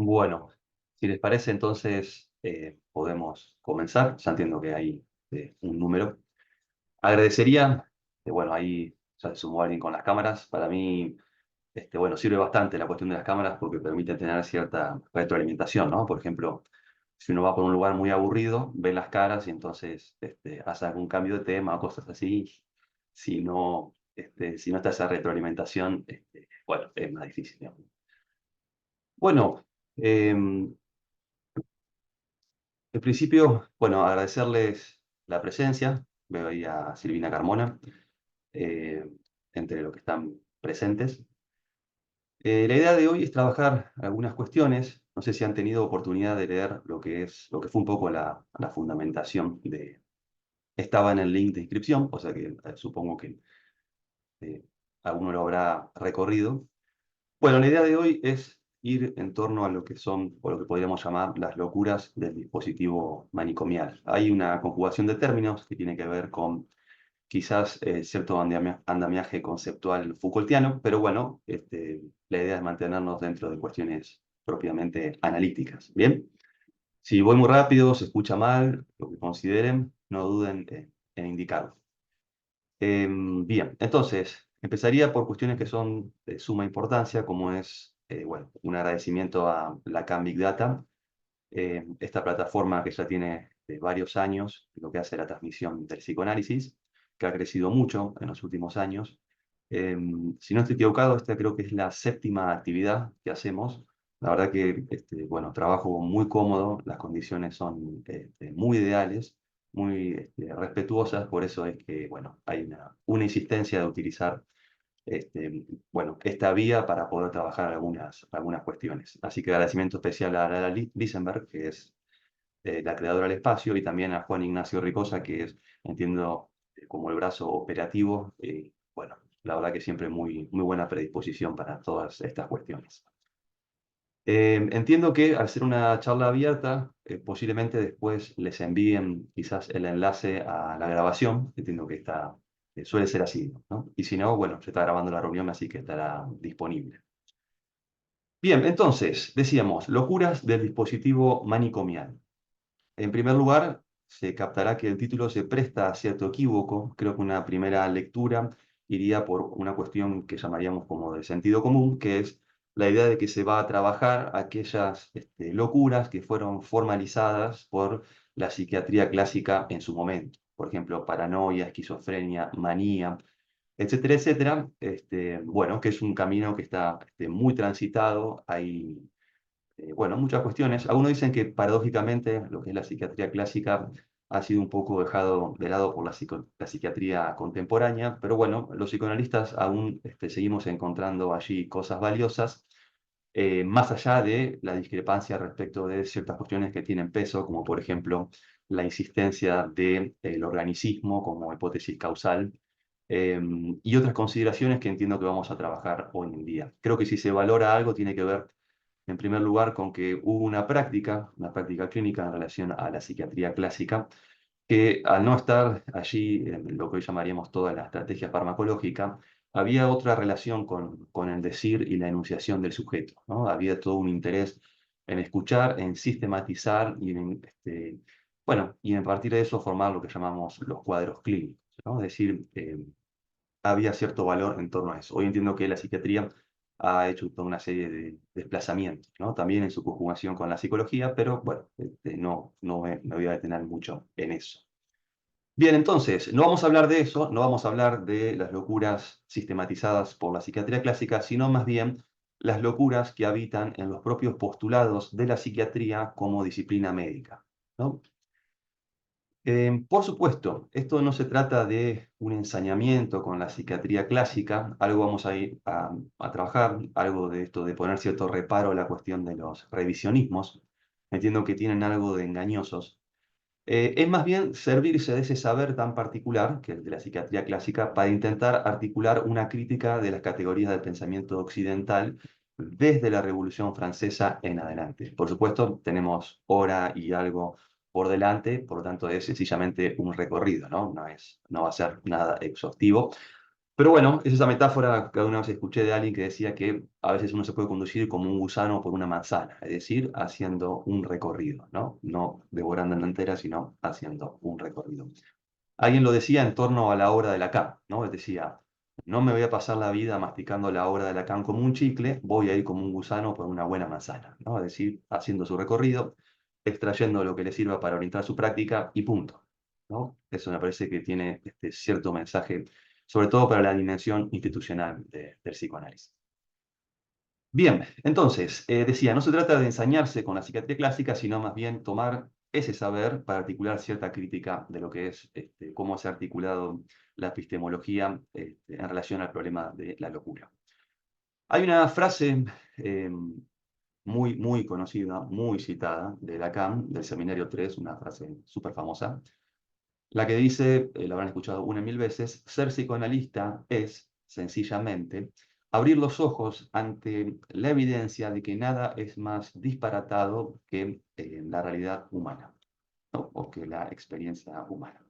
Bueno, si les parece, entonces podemos comenzar. Ya entiendo que hay un número. Agradecería, bueno, ahí ya se sumó alguien con las cámaras. Para mí, bueno, sirve bastante la cuestión de las cámaras porque permite tener cierta retroalimentación, ¿no? Por ejemplo, si uno va por un lugar muy aburrido, ve las caras y entonces hace algún cambio de tema o cosas así. Si no está esa retroalimentación, bueno, es más difícil, ¿no? Bueno, em, en principio, bueno, agradecerles la presencia. Veo ahí a Silvina Carmona, eh, entre los que están presentes. La idea de hoy es trabajar algunas cuestiones. No sé si han tenido oportunidad de leer lo que fue un poco la fundamentación de. Estaba en el link de inscripción, o sea que supongo que eh, alguno lo habrá recorrido. Bueno, la idea de hoy es ir en torno a lo que son, o lo que podríamos llamar, las locuras del dispositivo manicomial. Hay una conjugación de términos que tiene que ver con quizás cierto andamiaje conceptual Foucaultiano, pero bueno, la idea es mantenernos dentro de cuestiones propiamente analíticas. ¿Bien? Si voy muy rápido, se escucha mal, lo que consideren, no duden en indicarlo. Bien, entonces, empezaría por cuestiones que son de suma importancia, como es, bueno, un agradecimiento a Lacan Big Data, esta plataforma que ya tiene varios años, lo que hace la transmisión del psicoanálisis, que ha crecido mucho en los últimos años. Si no estoy equivocado, esta creo que es la séptima actividad que hacemos. La verdad que, bueno, trabajo muy cómodo, las condiciones son muy ideales, muy respetuosas, por eso es que, bueno, hay una insistencia de utilizar bueno, esta vía para poder trabajar algunas cuestiones. Así que agradecimiento especial a Lara Lisenberg, que es la creadora del espacio, y también a Juan Ignacio Ricosa, que es, entiendo, como el brazo operativo. Bueno, la verdad que siempre muy buena predisposición para todas estas cuestiones. Entiendo que al ser una charla abierta, posiblemente después les envíen quizás el enlace a la grabación. Entiendo que suele ser así, ¿no? Y si no, bueno, se está grabando la reunión, así que estará disponible. Bien, entonces, decíamos, locuras del dispositivo manicomial. En primer lugar, se captará que el título se presta a cierto equívoco. Creo que una primera lectura iría por una cuestión que llamaríamos como de sentido común, que es la idea de que se va a trabajar aquellas locuras que fueron formalizadas por la psiquiatría clásica en su momento. Por ejemplo, paranoia, esquizofrenia, manía, etcétera, etcétera. Bueno, que es un camino que está muy transitado. Hay bueno, muchas cuestiones. Algunos dicen que paradójicamente lo que es la psiquiatría clásica ha sido un poco dejado de lado por la psiquiatría contemporánea, pero bueno, los psicoanalistas aún seguimos encontrando allí cosas valiosas, más allá de la discrepancia respecto de ciertas cuestiones que tienen peso, como por ejemplo la insistencia del organicismo como hipótesis causal, eh, y otras consideraciones que entiendo que vamos a trabajar hoy en día. Creo que si se valora algo tiene que ver en primer lugar, con que hubo una práctica clínica en relación a la psiquiatría clásica, que al no estar allí en lo que hoy llamaríamos toda la estrategia farmacológica, había otra relación con el decir y la enunciación del sujeto, ¿no? Había todo un interés en escuchar, en sistematizar y bueno, y en partir de eso formar lo que llamamos los cuadros clínicos, ¿no? Es decir, había cierto valor en torno a eso. Hoy entiendo que la psiquiatría ha hecho toda una serie de desplazamientos, ¿no? También en su conjugación con la psicología, pero bueno, no me voy a detener mucho en eso. Bien, entonces, no vamos a hablar de eso, no vamos a hablar de las locuras sistematizadas por la psiquiatría clásica, sino más bien las locuras que habitan en los propios postulados de la psiquiatría como disciplina médica, ¿no? Por supuesto, esto no se trata de un ensañamiento con la psiquiatría clásica, algo vamos a ir a trabajar, algo de esto de poner cierto reparo a la cuestión de los revisionismos. Entiendo que tienen algo de engañosos. Es más bien servirse de ese saber tan particular, que es el de la psiquiatría clásica, para intentar articular una crítica de las categorías del pensamiento occidental desde la Revolución Francesa en adelante. Por supuesto, tenemos hora y algo por delante, por lo tanto es sencillamente un recorrido, ¿no? No va a ser nada exhaustivo. Pero bueno, es esa metáfora que alguna vez escuché de alguien que decía que a veces uno se puede conducir como un gusano por una manzana, es decir, haciendo un recorrido, ¿no? No devorándola entera, sino haciendo un recorrido. Alguien lo decía en torno a la obra de Lacan, ¿no? Él decía, no me voy a pasar la vida masticando la obra de Lacan como un chicle, voy a ir como un gusano por una buena manzana, ¿no? Es decir, haciendo su recorrido, extrayendo lo que le sirva para orientar su práctica y punto, ¿no? Eso me parece que tiene cierto mensaje, sobre todo para la dimensión institucional del psicoanálisis. Bien, entonces, decía, no se trata de ensañarse con la psiquiatría clásica, sino más bien tomar ese saber para articular cierta crítica de lo que es, cómo se ha articulado la epistemología en relación al problema de la locura. Hay una frase eh, muy conocida, muy citada, de Lacan, del Seminario 3, una frase súper famosa, la que dice, la habrán escuchado una y mil veces, ser psicoanalista es, sencillamente, abrir los ojos ante la evidencia de que nada es más disparatado que la realidad humana, ¿no? O que la experiencia humana.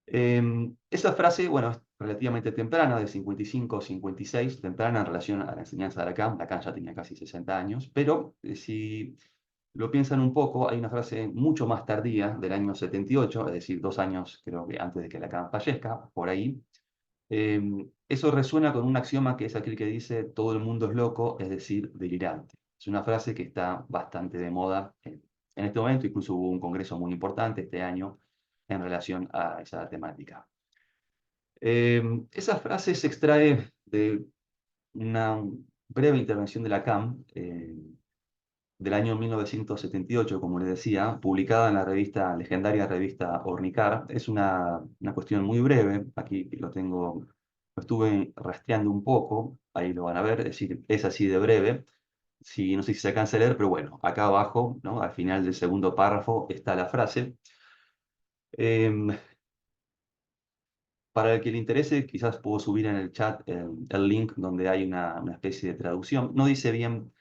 Esa frase, bueno, es relativamente temprana, de 55 o 56, temprana en relación a la enseñanza de Lacan. Lacan ya tenía casi 60 años, pero si lo piensan un poco, hay una frase mucho más tardía, del año 78, es decir, 2 años creo que antes de que Lacan fallezca, por ahí. Eso resuena con un axioma que es aquel que dice todo el mundo es loco, es decir, delirante. Es una frase que está bastante de moda en este momento, incluso hubo un congreso muy importante este año en relación a esa temática. Esa frase se extrae de una breve intervención de Lacan, del año 1978, como les decía, publicada en la revista, legendaria revista Ornicar. Es una cuestión muy breve, aquí lo tengo, lo estuve rastreando un poco, ahí lo van a ver, es decir, es así de breve. Si, no sé si se alcanza a leer, pero bueno, acá abajo, ¿no? Al final del segundo párrafo está la frase. Em, para el que le interese, quizás puedo subir en el chat el link donde hay una especie de traducción. No dice bien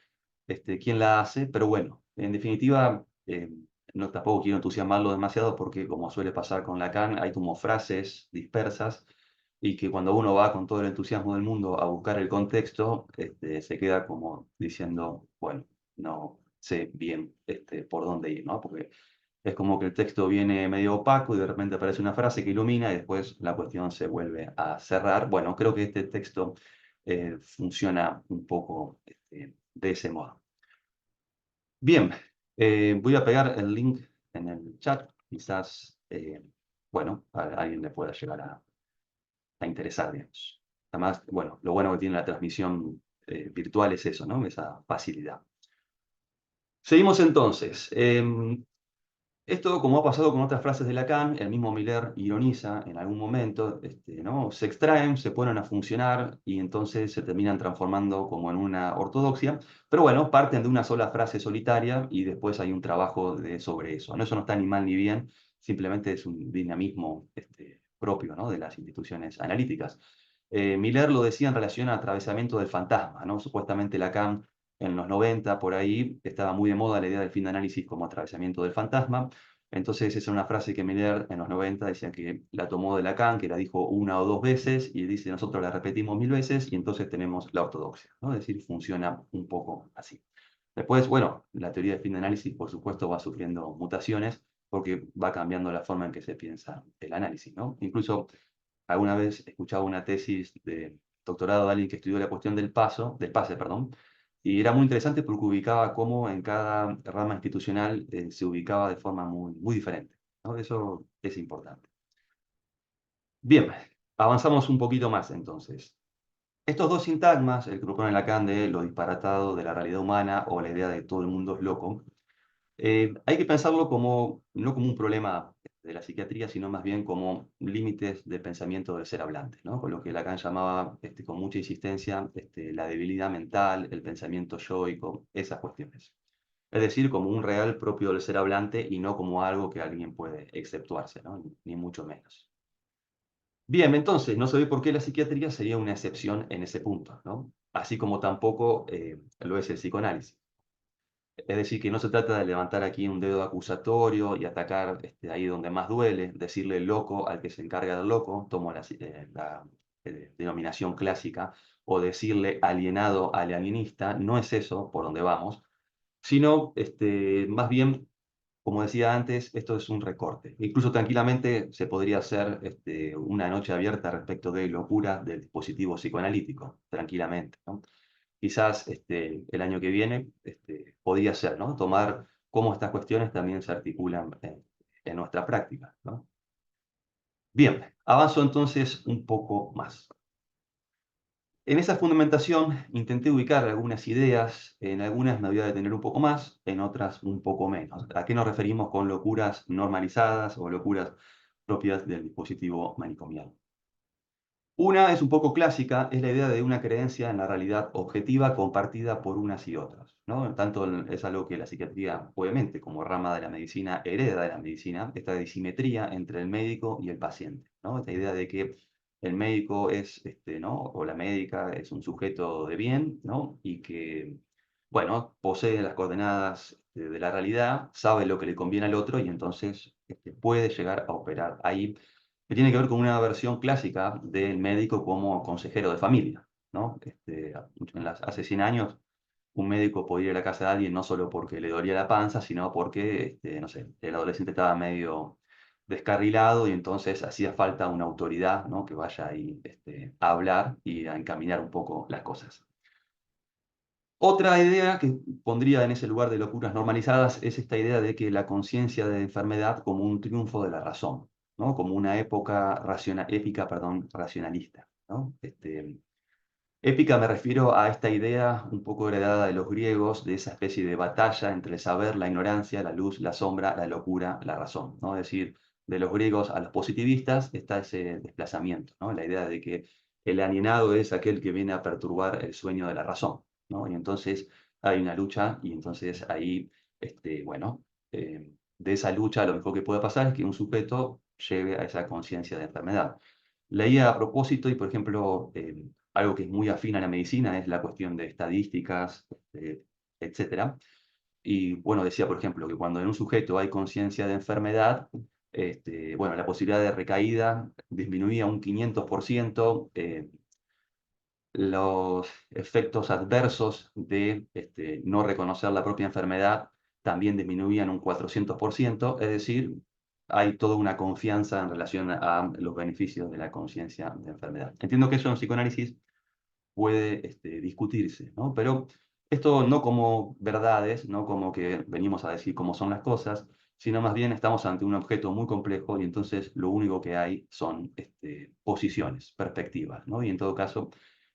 quién la hace, pero bueno, en definitiva, no tampoco quiero entusiasmarlo demasiado porque como suele pasar con Lacan, hay como frases dispersas y que cuando uno va con todo el entusiasmo del mundo a buscar el contexto, se queda como diciendo, bueno, no sé bien por dónde ir, ¿no? Porque es como que el texto viene medio opaco y de repente aparece una frase que ilumina y después la cuestión se vuelve a cerrar. Bueno, creo que este texto funciona un poco de ese modo. Bien, voy a pegar el link en el chat. Quizás, bueno, a alguien le pueda llegar a interesar, digamos. Además, bueno, lo bueno que tiene la transmisión virtual es eso, ¿no? Esa facilidad. Seguimos entonces. Esto, como ha pasado con otras frases de Lacan, el mismo Miller ironiza en algún momento, ¿no? Se extraen, se ponen a funcionar y entonces se terminan transformando como en una ortodoxia, pero bueno, parten de una sola frase solitaria y después hay un trabajo sobre eso, ¿no? Eso no está ni mal ni bien, simplemente es un dinamismo propio, ¿no? De las instituciones analíticas. Miller lo decía en relación al atravesamiento del fantasma, ¿no? Supuestamente Lacan en los 90, por ahí, estaba muy de moda la idea del fin de análisis como atravesamiento del fantasma. Entonces, esa es una frase que Miller en los 90 decía que la tomó de Lacan, que la dijo una o dos veces, y dice, nosotros la repetimos 1000 veces, y entonces tenemos la ortodoxia, ¿no? Es decir, funciona un poco así. Después, bueno, la teoría del fin de análisis, por supuesto, va sufriendo mutaciones, porque va cambiando la forma en que se piensa el análisis, ¿no? Incluso, alguna vez escuchaba una tesis de doctorado de alguien que estudió la cuestión del pase, perdón, y era muy interesante porque ubicaba cómo en cada rama institucional se ubicaba de forma muy diferente, ¿no? Eso es importante. Bien, avanzamos un poquito más entonces. Estos dos sintagmas, el que propone Lacan de lo disparatado de la realidad humana o la idea de todo el mundo es loco, hay que pensarlo como, no como un problema de la psiquiatría, sino más bien como límites de pensamiento del ser hablante, ¿no? Con lo que Lacan llamaba con mucha insistencia la debilidad mental, el pensamiento yoico, esas cuestiones. Es decir, como un real propio del ser hablante y no como algo que alguien puede exceptuarse, ¿no? Ni mucho menos. Bien, entonces, no se ve por qué la psiquiatría sería una excepción en ese punto, ¿no? Así como tampoco lo es el psicoanálisis. Es decir, que no se trata de levantar aquí un dedo acusatorio y atacar ahí donde más duele, decirle loco al que se encarga del loco, tomo la denominación clásica, o decirle alienado al alienista, no es eso por donde vamos, sino más bien, como decía antes, esto es un recorte. Incluso tranquilamente se podría hacer una noche abierta respecto de locura del dispositivo psicoanalítico, tranquilamente, ¿no? Quizás el año que viene podría ser, ¿no? Tomar cómo estas cuestiones también se articulan en nuestra práctica, ¿no? Bien, avanzo entonces un poco más. En esa fundamentación intenté ubicar algunas ideas, en algunas me voy a detener un poco más, en otras un poco menos. ¿A qué nos referimos con locuras normalizadas o locuras propias del dispositivo manicomial? Una es un poco clásica, es la idea de una creencia en la realidad objetiva compartida por unas y otras, ¿no? Tanto es algo que la psiquiatría, obviamente, como rama de la medicina, hereda de la medicina, esta disimetría entre el médico y el paciente, ¿no? Esta idea de que el médico es, ¿no? O la médica es un sujeto de bien, ¿no? Y que, bueno, posee las coordenadas de la realidad, sabe lo que le conviene al otro y entonces puede llegar a operar ahí, que tiene que ver con una versión clásica del médico como consejero de familia, ¿no? Hace 100 años un médico podía ir a la casa de alguien no solo porque le dolía la panza, sino porque, no sé, el adolescente estaba medio descarrilado y entonces hacía falta una autoridad, ¿no? Que vaya ahí a hablar y a encaminar un poco las cosas. Otra idea que pondría en ese lugar de locuras normalizadas es esta idea de que la conciencia de enfermedad como un triunfo de la razón, ¿no? Como una épica, perdón, racionalista, ¿no? Épica me refiero a esta idea un poco heredada de los griegos, de esa especie de batalla entre el saber, la ignorancia, la luz, la sombra, la locura, la razón, ¿no? Es decir, de los griegos a los positivistas está ese desplazamiento, ¿no? La idea de que el alienado es aquel que viene a perturbar el sueño de la razón, ¿no? Y entonces hay una lucha y entonces ahí, bueno, de esa lucha lo mejor que puede pasar es que un sujeto llegue a esa conciencia de enfermedad. Leía a propósito y, por ejemplo, algo que es muy afín a la medicina es la cuestión de estadísticas, etcétera. Y bueno, decía, por ejemplo, que cuando en un sujeto hay conciencia de enfermedad, bueno, la posibilidad de recaída disminuía un 500%, los efectos adversos de no reconocer la propia enfermedad también disminuían un 400%, es decir, hay toda una confianza en relación a los beneficios de la conciencia de enfermedad. Entiendo que eso en psicoanálisis puede discutirse, ¿no? Pero esto no como verdades, no como que venimos a decir cómo son las cosas, sino más bien estamos ante un objeto muy complejo y entonces lo único que hay son posiciones, perspectivas, ¿no? Y en todo caso,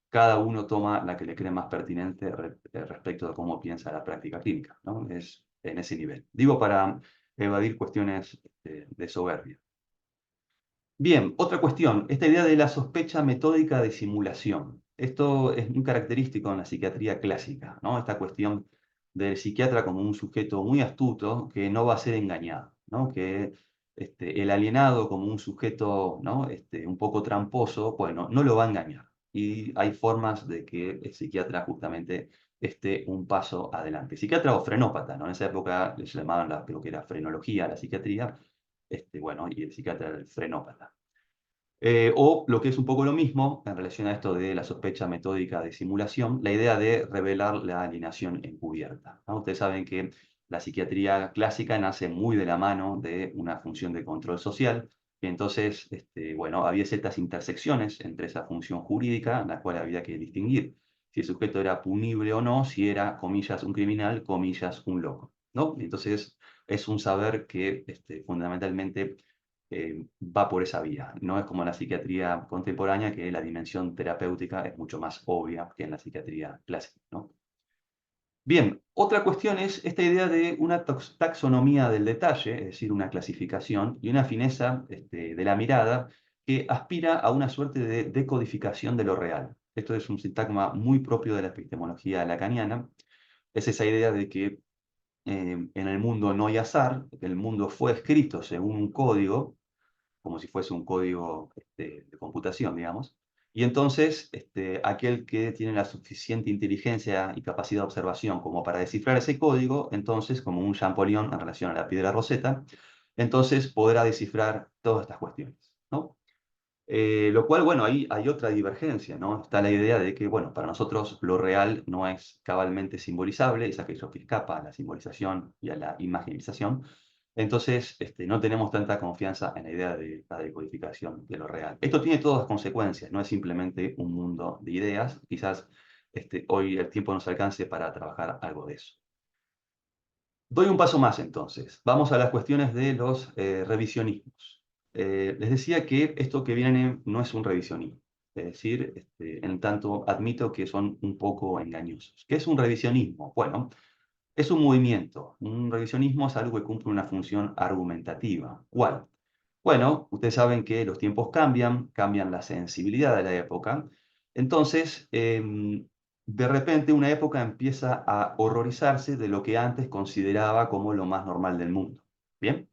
cada uno toma la que le cree más pertinente respecto de cómo piensa la práctica clínica, ¿no? Es en ese nivel. Digo para evadir cuestiones de soberbia. Bien, otra cuestión, esta idea de la sospecha metódica de simulación. Esto es muy característico en la psiquiatría clásica, ¿no? Esta cuestión del psiquiatra como un sujeto muy astuto que no va a ser engañado, ¿no? Que el alienado como un sujeto, ¿no? Un poco tramposo, bueno, no lo va a engañar. Y hay formas de que el psiquiatra justamente esté un paso adelante. Psiquiatra o frenópata, ¿no? En esa época les llamaban lo que era frenología a la psiquiatría, bueno, y el psiquiatra era el frenópata. O lo que es un poco lo mismo, en relación a esto de la sospecha metódica de simulación, la idea de revelar la alienación encubierta, ¿no? Ustedes saben que la psiquiatría clásica nace muy de la mano de una función de control social, y entonces, bueno, había ciertas intersecciones entre esa función jurídica, en la cual había que distinguir si el sujeto era punible o no, si era, comillas, un criminal, comillas, un loco, ¿no? Entonces, es un saber que fundamentalmente va por esa vía. No es como en la psiquiatría contemporánea, que la dimensión terapéutica es mucho más obvia que en la psiquiatría clásica, ¿no? Bien, otra cuestión es esta idea de una taxonomía del detalle, es decir, una clasificación y una fineza de la mirada que aspira a una suerte de decodificación de lo real. Esto es un sintagma muy propio de la epistemología lacaniana. Es esa idea de que en el mundo no hay azar, el mundo fue escrito según un código, como si fuese un código de computación, digamos. Y entonces, aquel que tiene la suficiente inteligencia y capacidad de observación como para descifrar ese código, entonces, como un Champollion en relación a la piedra Rosetta, entonces podrá descifrar todas estas cuestiones, ¿no? Lo cual, bueno, ahí hay otra divergencia, ¿no? Está la idea de que, bueno, para nosotros lo real no es cabalmente simbolizable, es aquello que escapa a la simbolización y a la imaginización. Entonces, no tenemos tanta confianza en la idea de la decodificación de lo real. Esto tiene todas consecuencias, no es simplemente un mundo de ideas. Quizás hoy el tiempo nos alcance para trabajar algo de eso. Doy un paso más entonces. Vamos a las cuestiones de los revisionismos. Les decía que esto que viene no es un revisionismo. Es decir, en tanto admito que son un poco engañosos. ¿Qué es un revisionismo? Bueno, es un movimiento. Un revisionismo es algo que cumple una función argumentativa. ¿Cuál? Bueno, ustedes saben que los tiempos cambian, cambian la sensibilidad de la época. Entonces, de repente una época empieza a horrorizarse de lo que antes consideraba como lo más normal del mundo. ¿Bien?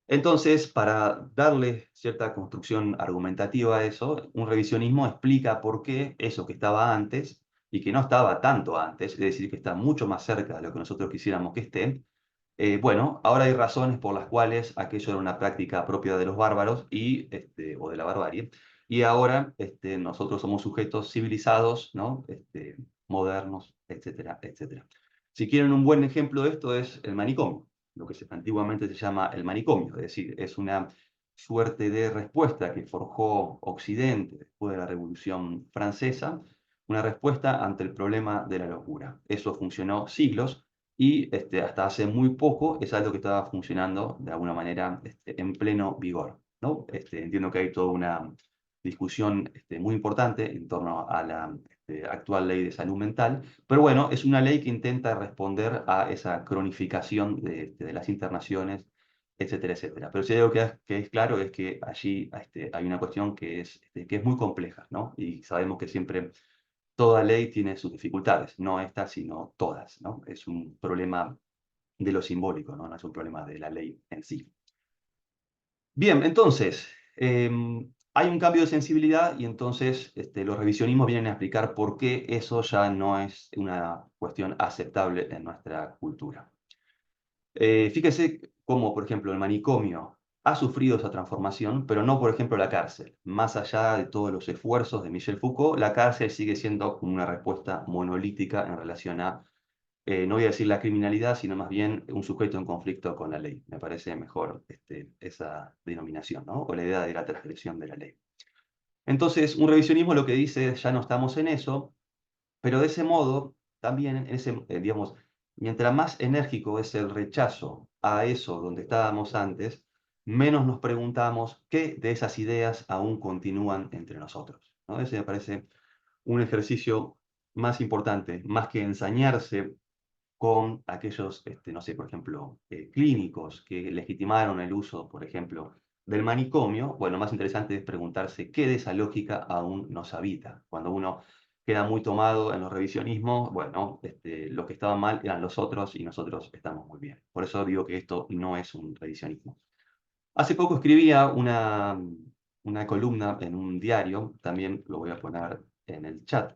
Entonces, para darle cierta construcción argumentativa a eso, un revisionismo explica por qué eso que estaba antes y que no estaba tanto antes, es decir, que está mucho más cerca de lo que nosotros quisiéramos que esté, bueno, ahora hay razones por las cuales aquello era una práctica propia de los bárbaros o de la barbarie, y ahora nosotros somos sujetos civilizados, ¿no? Modernos, etcétera, etcétera. Si quieren un buen ejemplo de esto es el manicomio, lo que antiguamente se llama el manicomio, es decir, es una suerte de respuesta que forjó Occidente después de la Revolución Francesa, una respuesta ante el problema de la locura. Eso funcionó siglos y hasta hace muy poco es algo que estaba funcionando de alguna manera en pleno vigor, ¿no? Entiendo que hay toda una discusión muy importante en torno a la actual ley de salud mental, pero bueno, es una ley que intenta responder a esa cronificación de las internaciones, etcétera, etcétera. Pero si hay algo que es claro es que allí hay una cuestión que es muy compleja, ¿no? Y sabemos que siempre toda ley tiene sus dificultades, no esta, sino todas, ¿no? Es un problema de lo simbólico, ¿no? No es un problema de la ley en sí. Bien, entonces, hay un cambio de sensibilidad y entonces los revisionismos vienen a explicar por qué eso ya no es una cuestión aceptable en nuestra cultura. Fíjese cómo, por ejemplo, el manicomio ha sufrido esa transformación, pero no, por ejemplo, la cárcel. Más allá de todos los esfuerzos de Michel Foucault, la cárcel sigue siendo una respuesta monolítica en relación a, no voy a decir la criminalidad, sino más bien un sujeto en conflicto con la ley. Me parece mejor esa denominación, ¿no? O la idea de la transgresión de la ley. Entonces, un revisionismo lo que dice es, ya no estamos en eso, pero de ese modo, también, digamos, mientras más enérgico es el rechazo a eso donde estábamos antes, menos nos preguntamos qué de esas ideas aún continúan entre nosotros, ¿no? Ese me parece un ejercicio más importante, más que ensañarse con aquellos, no sé, por ejemplo, clínicos que legitimaron el uso, por ejemplo, del manicomio. Bueno, más interesante es preguntarse qué de esa lógica aún nos habita. Cuando uno queda muy tomado en los revisionismos, bueno, los que estaban mal eran los otros y nosotros estamos muy bien. Por eso digo que esto no es un revisionismo. Hace poco escribía una columna en un diario, también lo voy a poner en el chat.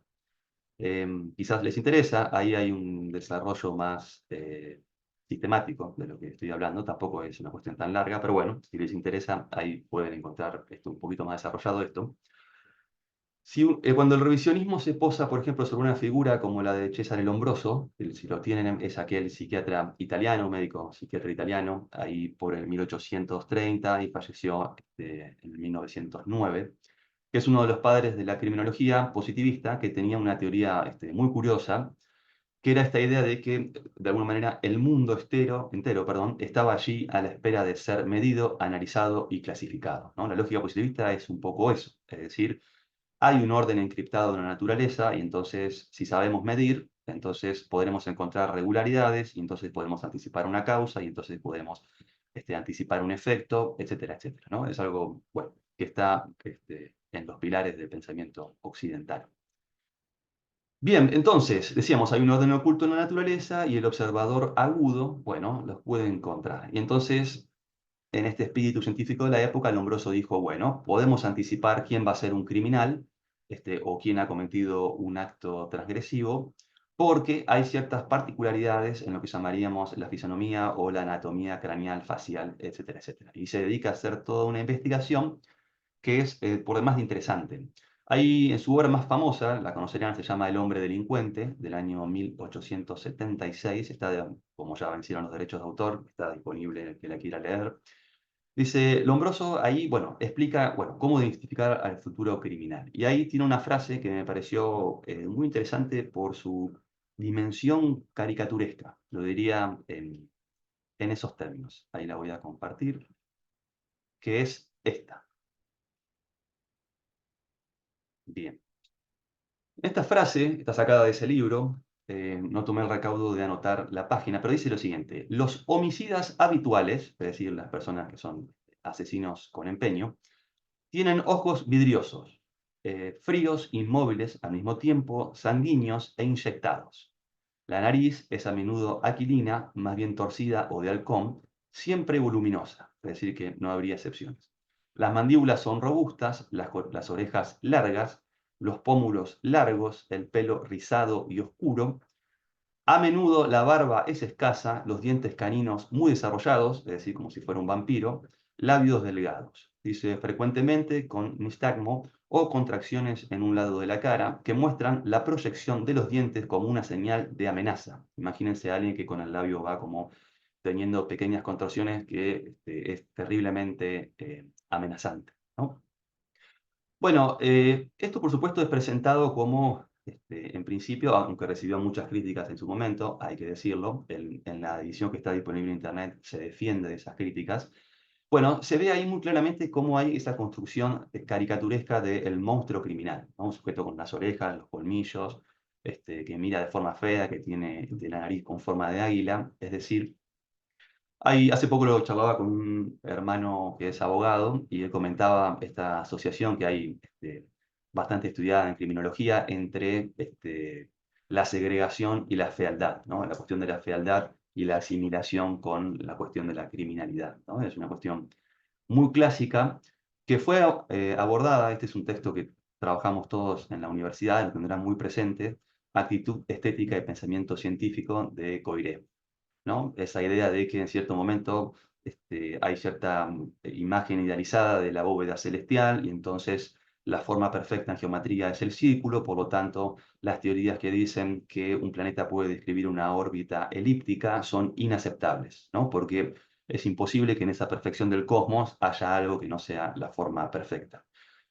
Quizás les interesa, ahí hay un desarrollo más sistemático de lo que estoy hablando, tampoco es una cuestión tan larga, pero bueno, si les interesa, ahí pueden encontrar esto un poquito más desarrollado esto. Cuando el revisionismo se posa, por ejemplo, sobre una figura como la de Cesare Lombroso, si lo tienen, es aquel psiquiatra italiano, médico psiquiatra italiano, ahí por el 1830 y falleció en el 1909, que es uno de los padres de la criminología positivista, que tenía una teoría muy curiosa, que era esta idea de que, de alguna manera, el mundo entero, perdón, estaba allí a la espera de ser medido, analizado y clasificado, ¿no? La lógica positivista es un poco eso, es decir, hay un orden encriptado en la naturaleza y entonces, si sabemos medir, entonces podremos encontrar regularidades y entonces podemos anticipar una causa y entonces podemos anticipar un efecto, etcétera, etcétera, ¿no? Es algo, bueno, que está en los pilares del pensamiento occidental. Bien, entonces, decíamos, hay un orden oculto en la naturaleza y el observador agudo, bueno, los puede encontrar. Y entonces, en este espíritu científico de la época, Lombroso dijo, bueno, podemos anticipar quién va a ser un criminal, o quién ha cometido un acto transgresivo, porque hay ciertas particularidades en lo que llamaríamos la fisonomía o la anatomía craneal, facial, etcétera, etcétera. Y se dedica a hacer toda una investigación que es por demás de interesante. Ahí en su obra más famosa, la conocerán, se llama El hombre delincuente, del año 1876, como ya vencieron los derechos de autor, está disponible el que la quiera leer. Dice, Lombroso ahí, bueno, explica, bueno, cómo identificar al futuro criminal. Y ahí tiene una frase que me pareció muy interesante por su dimensión caricaturesca, lo diría en esos términos. Ahí la voy a compartir, que es esta. Bien. Esta frase está sacada de ese libro, no tomé el recaudo de anotar la página, pero dice lo siguiente: los homicidas habituales, es decir, las personas que son asesinos con empeño, tienen ojos vidriosos, fríos, inmóviles, al mismo tiempo sanguíneos e inyectados. La nariz es a menudo aquilina, más bien torcida o de halcón, siempre voluminosa, es decir, que no habría excepciones. Las mandíbulas son robustas, las orejas largas, los pómulos largos, el pelo rizado y oscuro. A menudo la barba es escasa, los dientes caninos muy desarrollados, es decir, como si fuera un vampiro, labios delgados. Dice frecuentemente con nistagmo o contracciones en un lado de la cara que muestran la proyección de los dientes como una señal de amenaza. Imagínense a alguien que con el labio va como teniendo pequeñas contracciones que es terriblemente amenazante, ¿no? Bueno, esto por supuesto es presentado como, en principio, aunque recibió muchas críticas en su momento, hay que decirlo, en la edición que está disponible en Internet se defiende de esas críticas. Bueno, se ve ahí muy claramente cómo hay esa construcción caricaturesca del monstruo criminal, ¿no? Un sujeto con las orejas, los colmillos, que mira de forma fea, que tiene de la nariz con forma de águila, es decir, hace poco lo charlaba con un hermano que es abogado y él comentaba esta asociación que hay bastante estudiada en criminología entre la segregación y la fealdad, ¿no? La cuestión de la fealdad y la asimilación con la cuestión de la criminalidad, ¿no? Es una cuestión muy clásica que fue abordada, este es un texto que trabajamos todos en la universidad, lo tendrán muy presente, Actitud estética y pensamiento científico de Coiré, ¿no? Esa idea de que en cierto momento hay cierta imagen idealizada de la bóveda celestial y entonces la forma perfecta en geometría es el círculo, por lo tanto, las teorías que dicen que un planeta puede describir una órbita elíptica son inaceptables, ¿no? Porque es imposible que en esa perfección del cosmos haya algo que no sea la forma perfecta.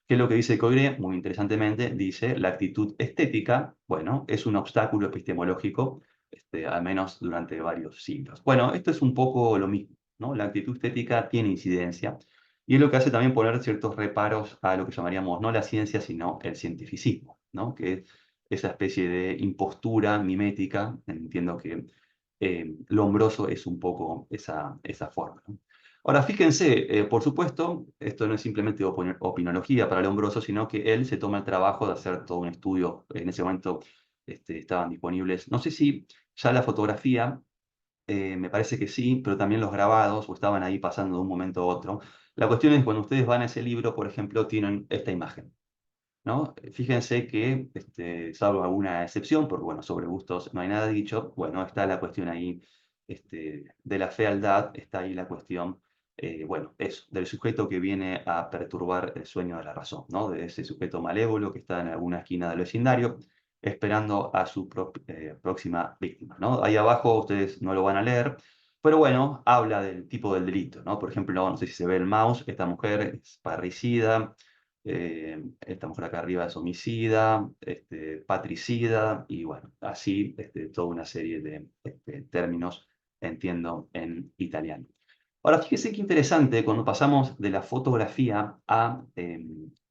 ¿Qué es lo que dice Coiré? Muy interesantemente, dice, la actitud estética, bueno, es un obstáculo epistemológico, al menos durante varios siglos. Bueno, esto es un poco lo mismo, ¿no? La actitud estética tiene incidencia y es lo que hace también poner ciertos reparos a lo que llamaríamos no la ciencia, sino el cientificismo, ¿no? Que es esa especie de impostura mimética, entiendo que Lombroso es un poco esa forma, ¿no? Ahora, fíjense, por supuesto, esto no es simplemente opinología para Lombroso, sino que él se toma el trabajo de hacer todo un estudio. En ese momento estaban disponibles, no sé si ya la fotografía, me parece que sí, pero también los grabados, o estaban ahí pasando de un momento a otro. La cuestión es, cuando ustedes van a ese libro, por ejemplo, tienen esta imagen, ¿no? Fíjense que, salvo alguna excepción, porque bueno, sobre gustos no hay nada dicho, bueno, está la cuestión ahí de la fealdad, está ahí la cuestión, bueno, eso, del sujeto que viene a perturbar el sueño de la razón, ¿no? De ese sujeto malévolo que está en alguna esquina del vecindario esperando a su próxima víctima, ¿no? Ahí abajo ustedes no lo van a leer, pero bueno, habla del tipo del delito, ¿no? Por ejemplo, no sé si se ve el mouse, esta mujer es parricida, esta mujer acá arriba es homicida, patricida, y bueno, así toda una serie de términos, entiendo, en italiano. Ahora, fíjese qué interesante cuando pasamos de la fotografía a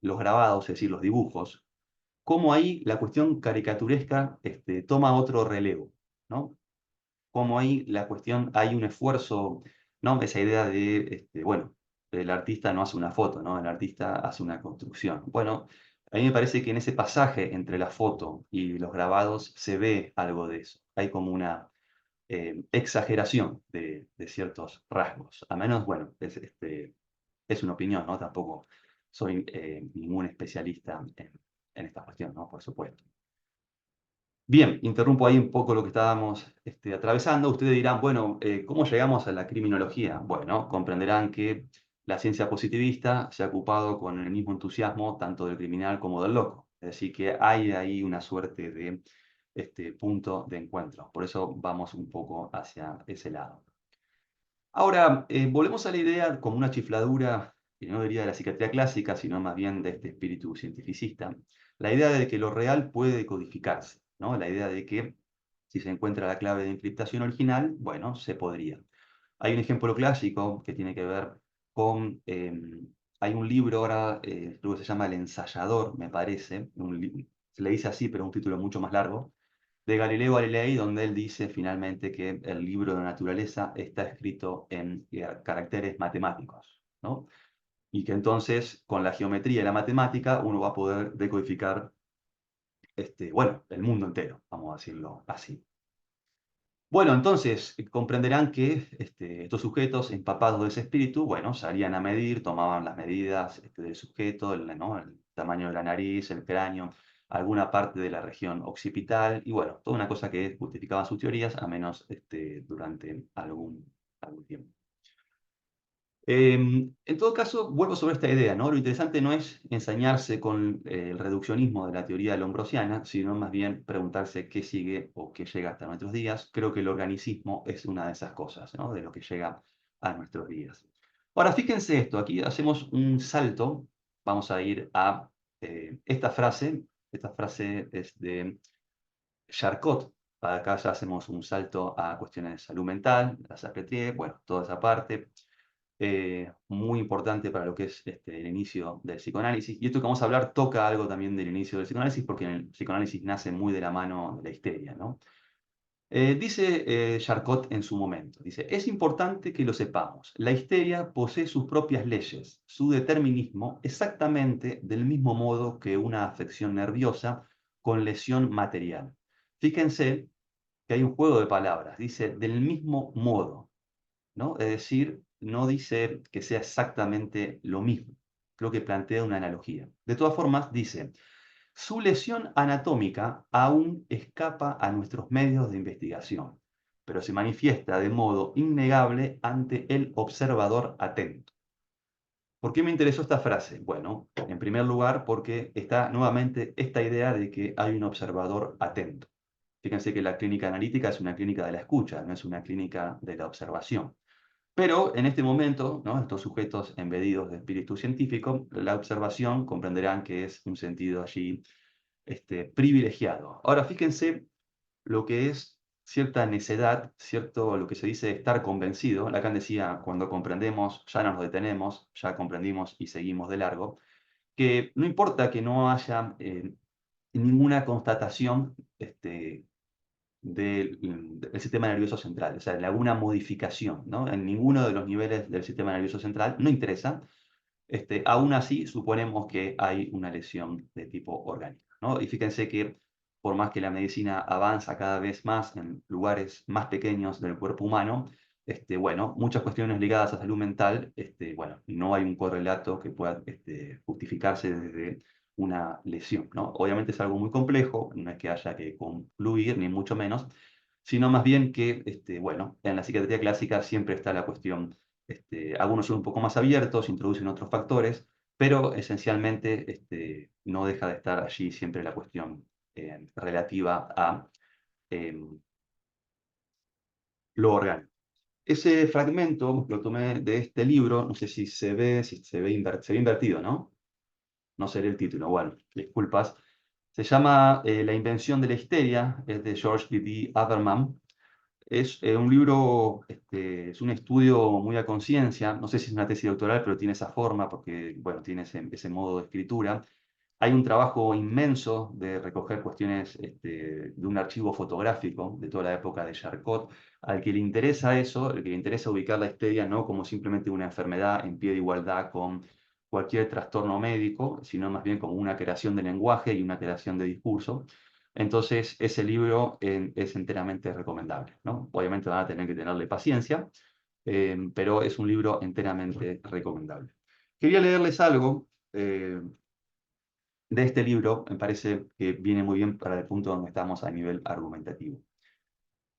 los grabados, es decir, los dibujos, cómo ahí la cuestión caricaturesca toma otro relevo, ¿no? Cómo ahí la cuestión, hay un esfuerzo, ¿no? Esa idea de, bueno, el artista no hace una foto, ¿no? El artista hace una construcción. Bueno, a mí me parece que en ese pasaje entre la foto y los grabados se ve algo de eso. Hay como una exageración de ciertos rasgos. A menos, bueno, es una opinión, ¿no? Tampoco soy ningún especialista en esta cuestión, ¿no? Por supuesto. Bien, interrumpo ahí un poco lo que estábamos atravesando. Ustedes dirán, bueno, ¿cómo llegamos a la criminología? Bueno, comprenderán que la ciencia positivista se ha ocupado con el mismo entusiasmo tanto del criminal como del loco. Es decir, que hay ahí una suerte de punto de encuentro. Por eso vamos un poco hacia ese lado. Ahora, volvemos a la idea como una chifladura, que no diría de la psiquiatría clásica, sino más bien de este espíritu cientificista, la idea de que lo real puede codificarse, ¿no? La idea de que si se encuentra la clave de encriptación original, bueno, se podría. Hay un ejemplo clásico que tiene que ver con, hay un libro ahora, creo que se llama El Ensayador, me parece, se le dice así, pero un título mucho más largo, de Galileo Galilei, donde él dice finalmente que el libro de la naturaleza está escrito en caracteres matemáticos, ¿no? Y que entonces con la geometría y la matemática uno va a poder decodificar, bueno, el mundo entero, vamos a decirlo así. Bueno, entonces comprenderán que estos sujetos empapados de ese espíritu, bueno, salían a medir, tomaban las medidas del sujeto, ¿no? El tamaño de la nariz, el cráneo, alguna parte de la región occipital, y bueno, toda una cosa que justificaba sus teorías, a menos durante algún tiempo. En todo caso, vuelvo sobre esta idea, ¿no? Lo interesante no es ensañarse con el reduccionismo de la teoría lombrosiana, sino más bien preguntarse qué sigue o qué llega hasta nuestros días. Creo que el organicismo es una de esas cosas, ¿no? De lo que llega a nuestros días. Ahora, fíjense esto, aquí hacemos un salto, vamos a ir a esta frase es de Charcot. Para acá ya hacemos un salto a cuestiones de salud mental, la Sartre, bueno, toda esa parte muy importante para lo que es el inicio del psicoanálisis. Y esto que vamos a hablar toca algo también del inicio del psicoanálisis, porque el psicoanálisis nace muy de la mano de la histeria, ¿no? Dice Charcot en su momento, dice, es importante que lo sepamos, la histeria posee sus propias leyes, su determinismo, exactamente del mismo modo que una afección nerviosa con lesión material. Fíjense que hay un juego de palabras, dice del mismo modo, ¿no? Es decir, no dice que sea exactamente lo mismo. Creo que plantea una analogía. De todas formas, dice, su lesión anatómica aún escapa a nuestros medios de investigación, pero se manifiesta de modo innegable ante el observador atento. ¿Por qué me interesó esta frase? Bueno, en primer lugar, porque está nuevamente esta idea de que hay un observador atento. Fíjense que la clínica analítica es una clínica de la escucha, no es una clínica de la observación. Pero en este momento, ¿no? Estos sujetos embedidos de espíritu científico, la observación comprenderán que es un sentido allí privilegiado. Ahora fíjense lo que es cierta necedad, cierto lo que se dice estar convencido. Lacan decía, cuando comprendemos ya no nos detenemos, ya comprendimos y seguimos de largo, que no importa que no haya ninguna constatación del sistema nervioso central, o sea, de alguna modificación, ¿no? En ninguno de los niveles del sistema nervioso central, no interesa. Aún así, suponemos que hay una lesión de tipo orgánica, ¿no? Y fíjense que por más que la medicina avanza cada vez más en lugares más pequeños del cuerpo humano, bueno, muchas cuestiones ligadas a salud mental, bueno, no hay un correlato que pueda justificarse desde una lesión, ¿no? Obviamente es algo muy complejo, no es que haya que concluir, ni mucho menos, sino más bien que, bueno, en la psiquiatría clásica siempre está la cuestión, algunos son un poco más abiertos, introducen otros factores, pero esencialmente no deja de estar allí siempre la cuestión relativa a em, lo orgánico. Ese fragmento lo tomé de este libro, no sé si se ve invertido, ¿no? No sé el título, bueno, disculpas. Se llama La invención de la histeria, es de George B. Haberman. Es un libro, es un estudio muy a conciencia, no sé si es una tesis doctoral, pero tiene esa forma porque, bueno, tiene ese modo de escritura. Hay un trabajo inmenso de recoger cuestiones de un archivo fotográfico de toda la época de Charcot. Al que le interesa eso, al que le interesa ubicar la histeria no como simplemente una enfermedad en pie de igualdad con cualquier trastorno médico, sino más bien como una creación de lenguaje y una creación de discurso. Entonces, ese libro es enteramente recomendable, ¿no? Obviamente van a tener que tenerle paciencia, pero es un libro enteramente recomendable. Quería leerles algo de este libro, me parece que viene muy bien para el punto donde estamos a nivel argumentativo.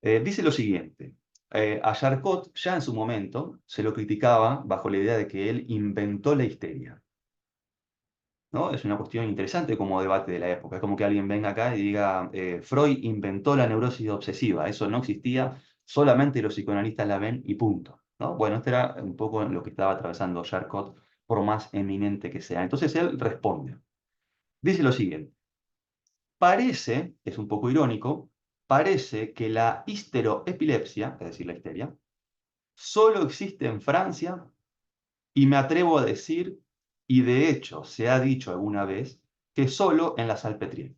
Dice lo siguiente: A Charcot, ya en su momento, se lo criticaba bajo la idea de que él inventó la histeria, ¿no? Es una cuestión interesante como debate de la época. Es como que alguien venga acá y diga, Freud inventó la neurosis obsesiva, eso no existía, solamente los psicoanalistas la ven y punto, ¿no? Bueno, esto era un poco lo que estaba atravesando Charcot, por más eminente que sea. Entonces él responde. Dice lo siguiente. Parece, es un poco irónico, parece que la histeroepilepsia, es decir, la histeria, solo existe en Francia y me atrevo a decir, y de hecho se ha dicho alguna vez, que solo en la Salpêtrière,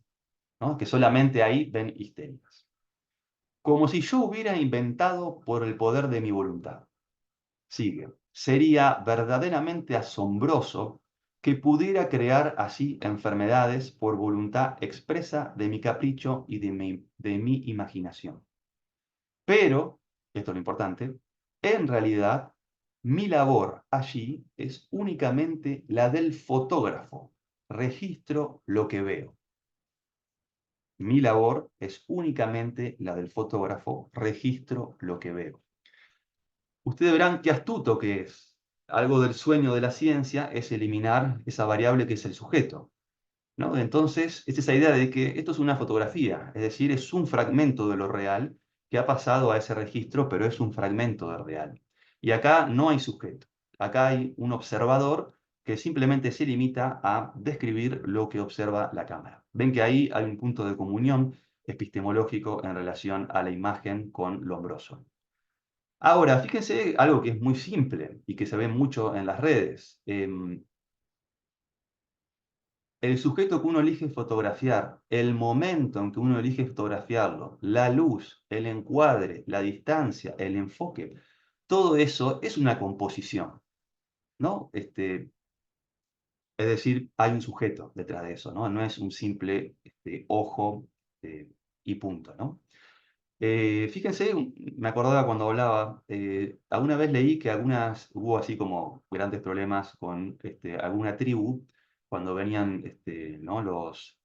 ¿no? Que solamente ahí ven histerias. Como si yo hubiera inventado por el poder de mi voluntad. Sigue. Sería verdaderamente asombroso que pudiera crear así enfermedades por voluntad expresa de mi capricho y de mi imaginación. Pero, esto es lo importante, en realidad mi labor allí es únicamente la del fotógrafo. Registro lo que veo. Mi labor es únicamente la del fotógrafo. Registro lo que veo. Ustedes verán qué astuto que es. Algo del sueño de la ciencia es eliminar esa variable que es el sujeto, ¿no? Entonces, es esa idea de que esto es una fotografía, es decir, es un fragmento de lo real que ha pasado a ese registro, pero es un fragmento del real. Y acá no hay sujeto, acá hay un observador que simplemente se limita a describir lo que observa la cámara. Ven que ahí hay un punto de comunión epistemológico en relación a la imagen con Lombroso. Ahora, fíjense algo que es muy simple y que se ve mucho en las redes. El sujeto que uno elige fotografiar, el momento en que uno elige fotografiarlo, la luz, el encuadre, la distancia, el enfoque, todo eso es una composición, ¿no? Es decir, hay un sujeto detrás de eso, ¿no? No es un simple ojo y punto, ¿no? Fíjense, me acordaba cuando hablaba, alguna vez leí que hubo así como grandes problemas con alguna tribu cuando venían ¿no? los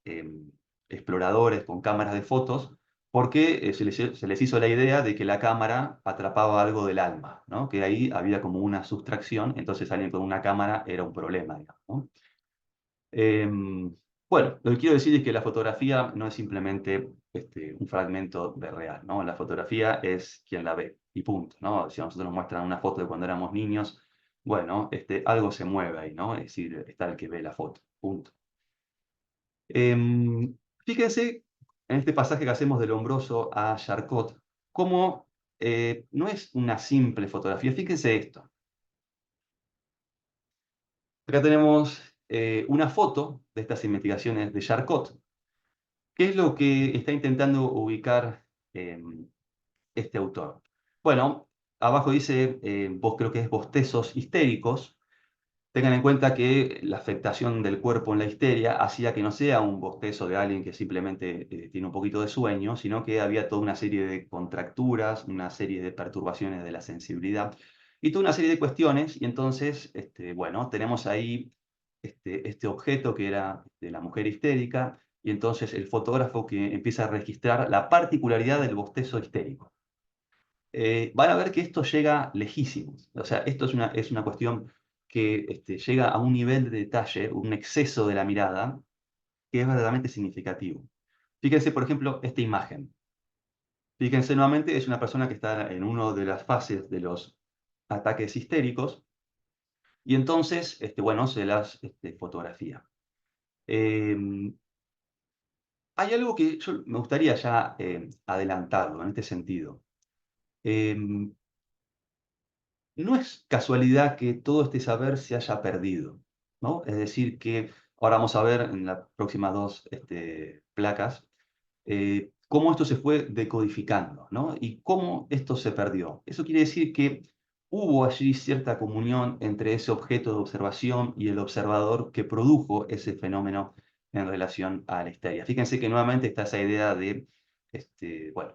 exploradores con cámaras de fotos, porque se les hizo la idea de que la cámara atrapaba algo del alma, ¿no? Que ahí había como una sustracción, entonces alguien con una cámara era un problema, digamos, ¿no? Bueno, lo que quiero decir es que la fotografía no es simplemente un fragmento de real, ¿no? La fotografía es quien la ve y punto, ¿no? Si a nosotros nos muestran una foto de cuando éramos niños, bueno, algo se mueve ahí, ¿no? Es decir, está el que ve la foto, punto. Em, Fíjense en este pasaje que hacemos del Lombroso a Charcot, cómo no es una simple fotografía. Fíjense esto. Acá tenemos una foto de estas investigaciones de Charcot. ¿Qué es lo que está intentando ubicar este autor? Bueno, abajo dice, vos creo que es bostezos histéricos. Tengan en cuenta que la afectación del cuerpo en la histeria hacía que no sea un bostezo de alguien que simplemente tiene un poquito de sueño, sino que había toda una serie de contracturas, una serie de perturbaciones de la sensibilidad y toda una serie de cuestiones. Y entonces, bueno, tenemos ahí este objeto que era de la mujer histérica y entonces el fotógrafo que empieza a registrar la particularidad del bostezo histérico. Van a ver que esto llega lejísimo. O sea, esto es una cuestión que llega a un nivel de detalle, un exceso de la mirada, que es verdaderamente significativo. Fíjense, por ejemplo, esta imagen. Fíjense nuevamente, es una persona que está en una de las fases de los ataques histéricos y entonces, bueno, se las fotografía. Eh, Hay algo que yo me gustaría ya adelantarlo en este sentido. Eh, No es casualidad que todo este saber se haya perdido, ¿no? Es decir, que ahora vamos a ver en las próximas dos placas cómo esto se fue decodificando, ¿no? Y cómo esto se perdió. Eso quiere decir que hubo allí cierta comunión entre ese objeto de observación y el observador que produjo ese fenómeno en relación a la histeria. Fíjense que nuevamente está esa idea de, bueno,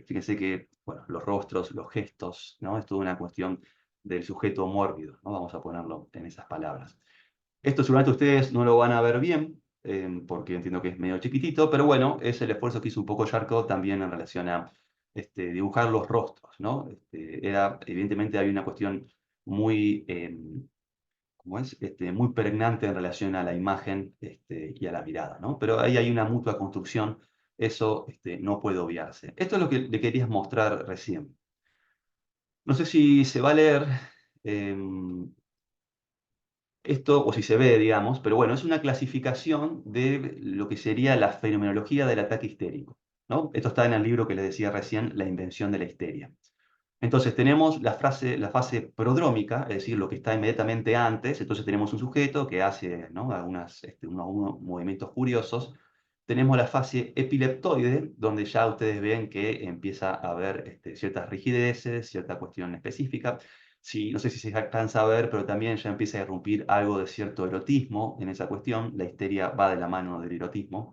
fíjense que, bueno, los rostros, los gestos, ¿no? Es toda una cuestión del sujeto mórbido, ¿no? Vamos a ponerlo en esas palabras. Esto seguramente ustedes no lo van a ver bien, porque entiendo que es medio chiquitito, pero bueno, es el esfuerzo que hizo un poco Charcot también en relación a dibujar los rostros, ¿no? Evidentemente había una cuestión muy, ¿cómo es? Muy pregnante en relación a la imagen y a la mirada, ¿no? Pero ahí hay una mutua construcción, eso no puede obviarse. Esto es lo que le querías mostrar recién. No sé si se va a leer esto, o si se ve, digamos, pero bueno, es una clasificación de lo que sería la fenomenología del ataque histérico, ¿no? Esto está en el libro que les decía recién, La invención de la histeria. Entonces tenemos la fase prodrómica, es decir, lo que está inmediatamente antes. Entonces tenemos un sujeto que hace, ¿no?, unos movimientos curiosos. Tenemos la fase epileptoide, donde ya ustedes ven que empieza a haber ciertas rigideces, cierta cuestión específica. Sí, no sé si se alcanza a ver, pero también ya empieza a irrumpir algo de cierto erotismo en esa cuestión. La histeria va de la mano del erotismo.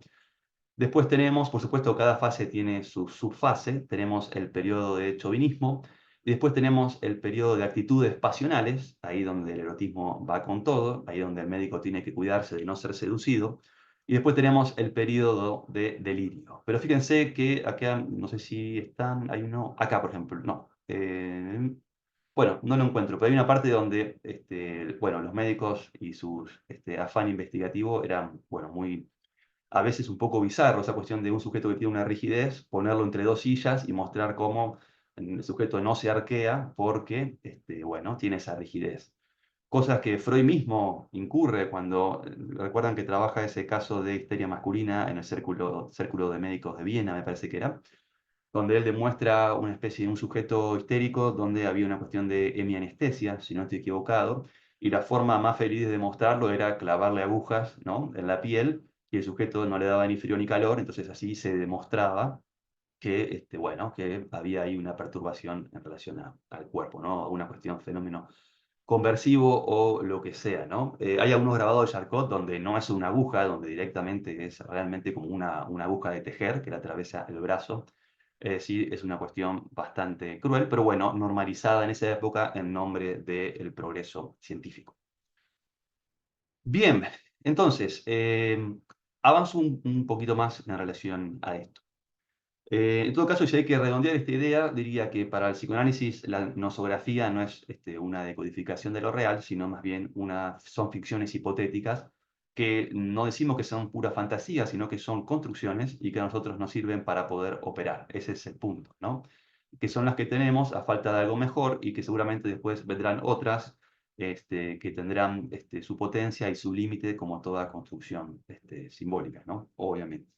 Después tenemos, por supuesto, cada fase tiene su subfase. Tenemos el periodo de chauvinismo, y después tenemos el periodo de actitudes pasionales, ahí donde el erotismo va con todo, ahí donde el médico tiene que cuidarse de no ser seducido. Y después tenemos el periodo de delirio. Pero fíjense que acá, no sé si están, hay uno, acá por ejemplo, no. Bueno, no lo encuentro, pero hay una parte donde, bueno, los médicos y sus afán investigativo eran, bueno, muy a veces un poco bizarro, esa cuestión de un sujeto que tiene una rigidez, ponerlo entre dos sillas y mostrar cómo el sujeto no se arquea porque, bueno, tiene esa rigidez. Cosas que Freud mismo incurre cuando, recuerdan que trabaja ese caso de histeria masculina en el Círculo de Médicos de Viena, me parece que era, donde él demuestra una especie de un sujeto histérico donde había una cuestión de hemianestesia, si no estoy equivocado, y la forma más feliz de demostrarlo era clavarle agujas, ¿no?, en la piel, y el sujeto no le daba ni frío ni calor. Entonces así se demostraba que, bueno, que había ahí una perturbación en relación al cuerpo, ¿no? Una cuestión, fenómeno conversivo o lo que sea, ¿no? Hay algunos grabados de Charcot donde no es una aguja, donde directamente es realmente como una aguja de tejer que le atraviesa el brazo. Sí, es una cuestión bastante cruel, pero bueno, normalizada en esa época en nombre del progreso científico. Bien, entonces, avanzo un poquito más en relación a esto. En todo caso, si hay que redondear esta idea, diría que para el psicoanálisis la nosografía no es una decodificación de lo real, sino más bien son ficciones hipotéticas que no decimos que son pura fantasía, sino que son construcciones y que a nosotros nos sirven para poder operar. Ese es el punto, ¿no? Que son las que tenemos a falta de algo mejor y que seguramente después vendrán otras que tendrán su potencia y su límite como toda construcción simbólica, ¿no? Obviamente.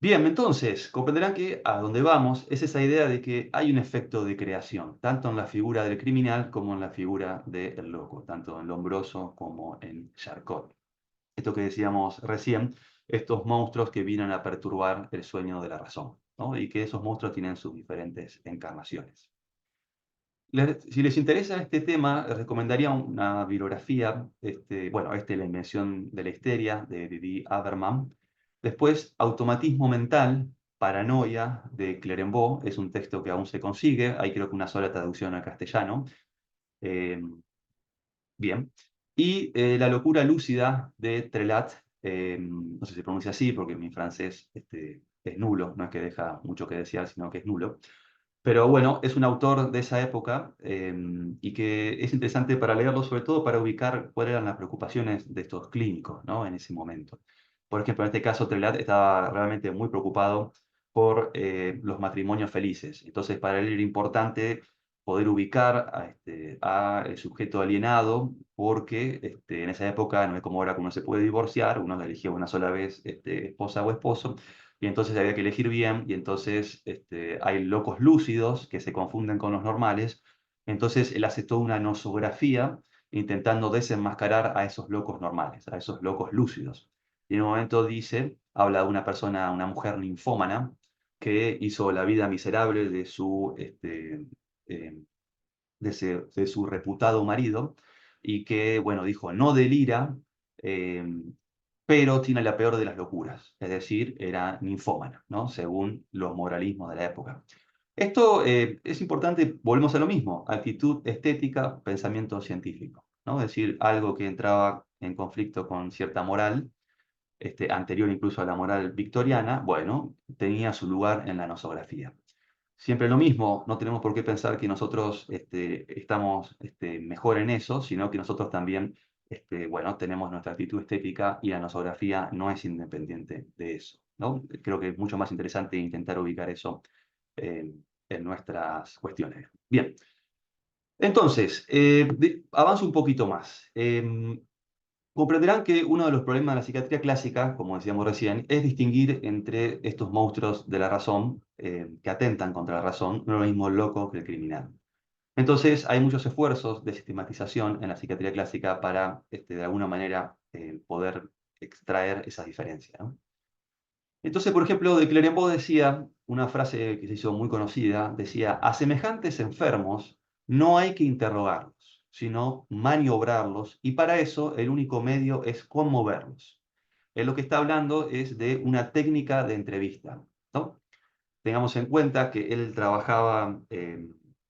Bien, entonces, comprenderán que a donde vamos es esa idea de que hay un efecto de creación, tanto en la figura del criminal como en la figura del loco, tanto en Lombroso como en Charcot. Esto que decíamos recién, estos monstruos que vienen a perturbar el sueño de la razón, ¿no? Y que esos monstruos tienen sus diferentes encarnaciones. Si les interesa este tema, les recomendaría una bibliografía, bueno, La invención de la histeria, de Didi Habermas. Después, Automatismo mental, Paranoia, de Clerembault, es un texto que aún se consigue, hay creo que una sola traducción al castellano. Eh, bien. Y La locura lúcida, de Trelat, no sé si se pronuncia así, porque mi francés es nulo, no es que deja mucho que desear, sino que es nulo. Pero bueno, es un autor de esa época y que es interesante para leerlo, sobre todo para ubicar cuáles eran las preocupaciones de estos clínicos, ¿no?, en ese momento. Por ejemplo, en este caso, Trelat estaba realmente muy preocupado por los matrimonios felices. Entonces, para él era importante poder ubicar a el sujeto alienado, porque en esa época no es como ahora que uno se puede divorciar, uno elegía una sola vez esposa o esposo, y entonces había que elegir bien, y entonces hay locos lúcidos que se confunden con los normales. Entonces él hace toda una nosografía intentando desenmascarar a esos locos normales, a esos locos lúcidos. Y en un momento dice, habla de una persona, una mujer ninfómana, que hizo la vida miserable eh, de su reputado marido, y que, bueno, dijo, no delira, eh, pero tiene la peor de las locuras, es decir, era ninfómana, ¿no?, según los moralismos de la época. Esto es importante, volvemos a lo mismo, actitud estética, pensamiento científico, ¿no? Es decir, algo que entraba en conflicto con cierta moral, anterior incluso a la moral victoriana, bueno, tenía su lugar en la nosografía. siempre lo mismo, no tenemos por qué pensar que nosotros estamos mejor en eso, sino que nosotros también, bueno, tenemos nuestra actitud estética y la nosografía no es independiente de eso, ¿no? Creo que es mucho más interesante intentar ubicar eso en nuestras cuestiones. Bien, entonces, avanzo un poquito más. Comprenderán que uno de los problemas de la psiquiatría clásica, como decíamos recién, es distinguir entre estos monstruos de la razón que atentan contra la razón, no es lo mismo el loco que el criminal. Entonces, hay muchos esfuerzos de sistematización en la psiquiatría clásica para, de alguna manera, poder extraer esas diferencias, ¿no? Entonces, por ejemplo, de Clerambault decía, una frase que se hizo muy conocida, decía, a semejantes enfermos no hay que interrogarlos, sino maniobrarlos, y para eso el único medio es conmoverlos. Él lo que está hablando es de una técnica de entrevista, ¿no? Tengamos en cuenta que él trabajaba,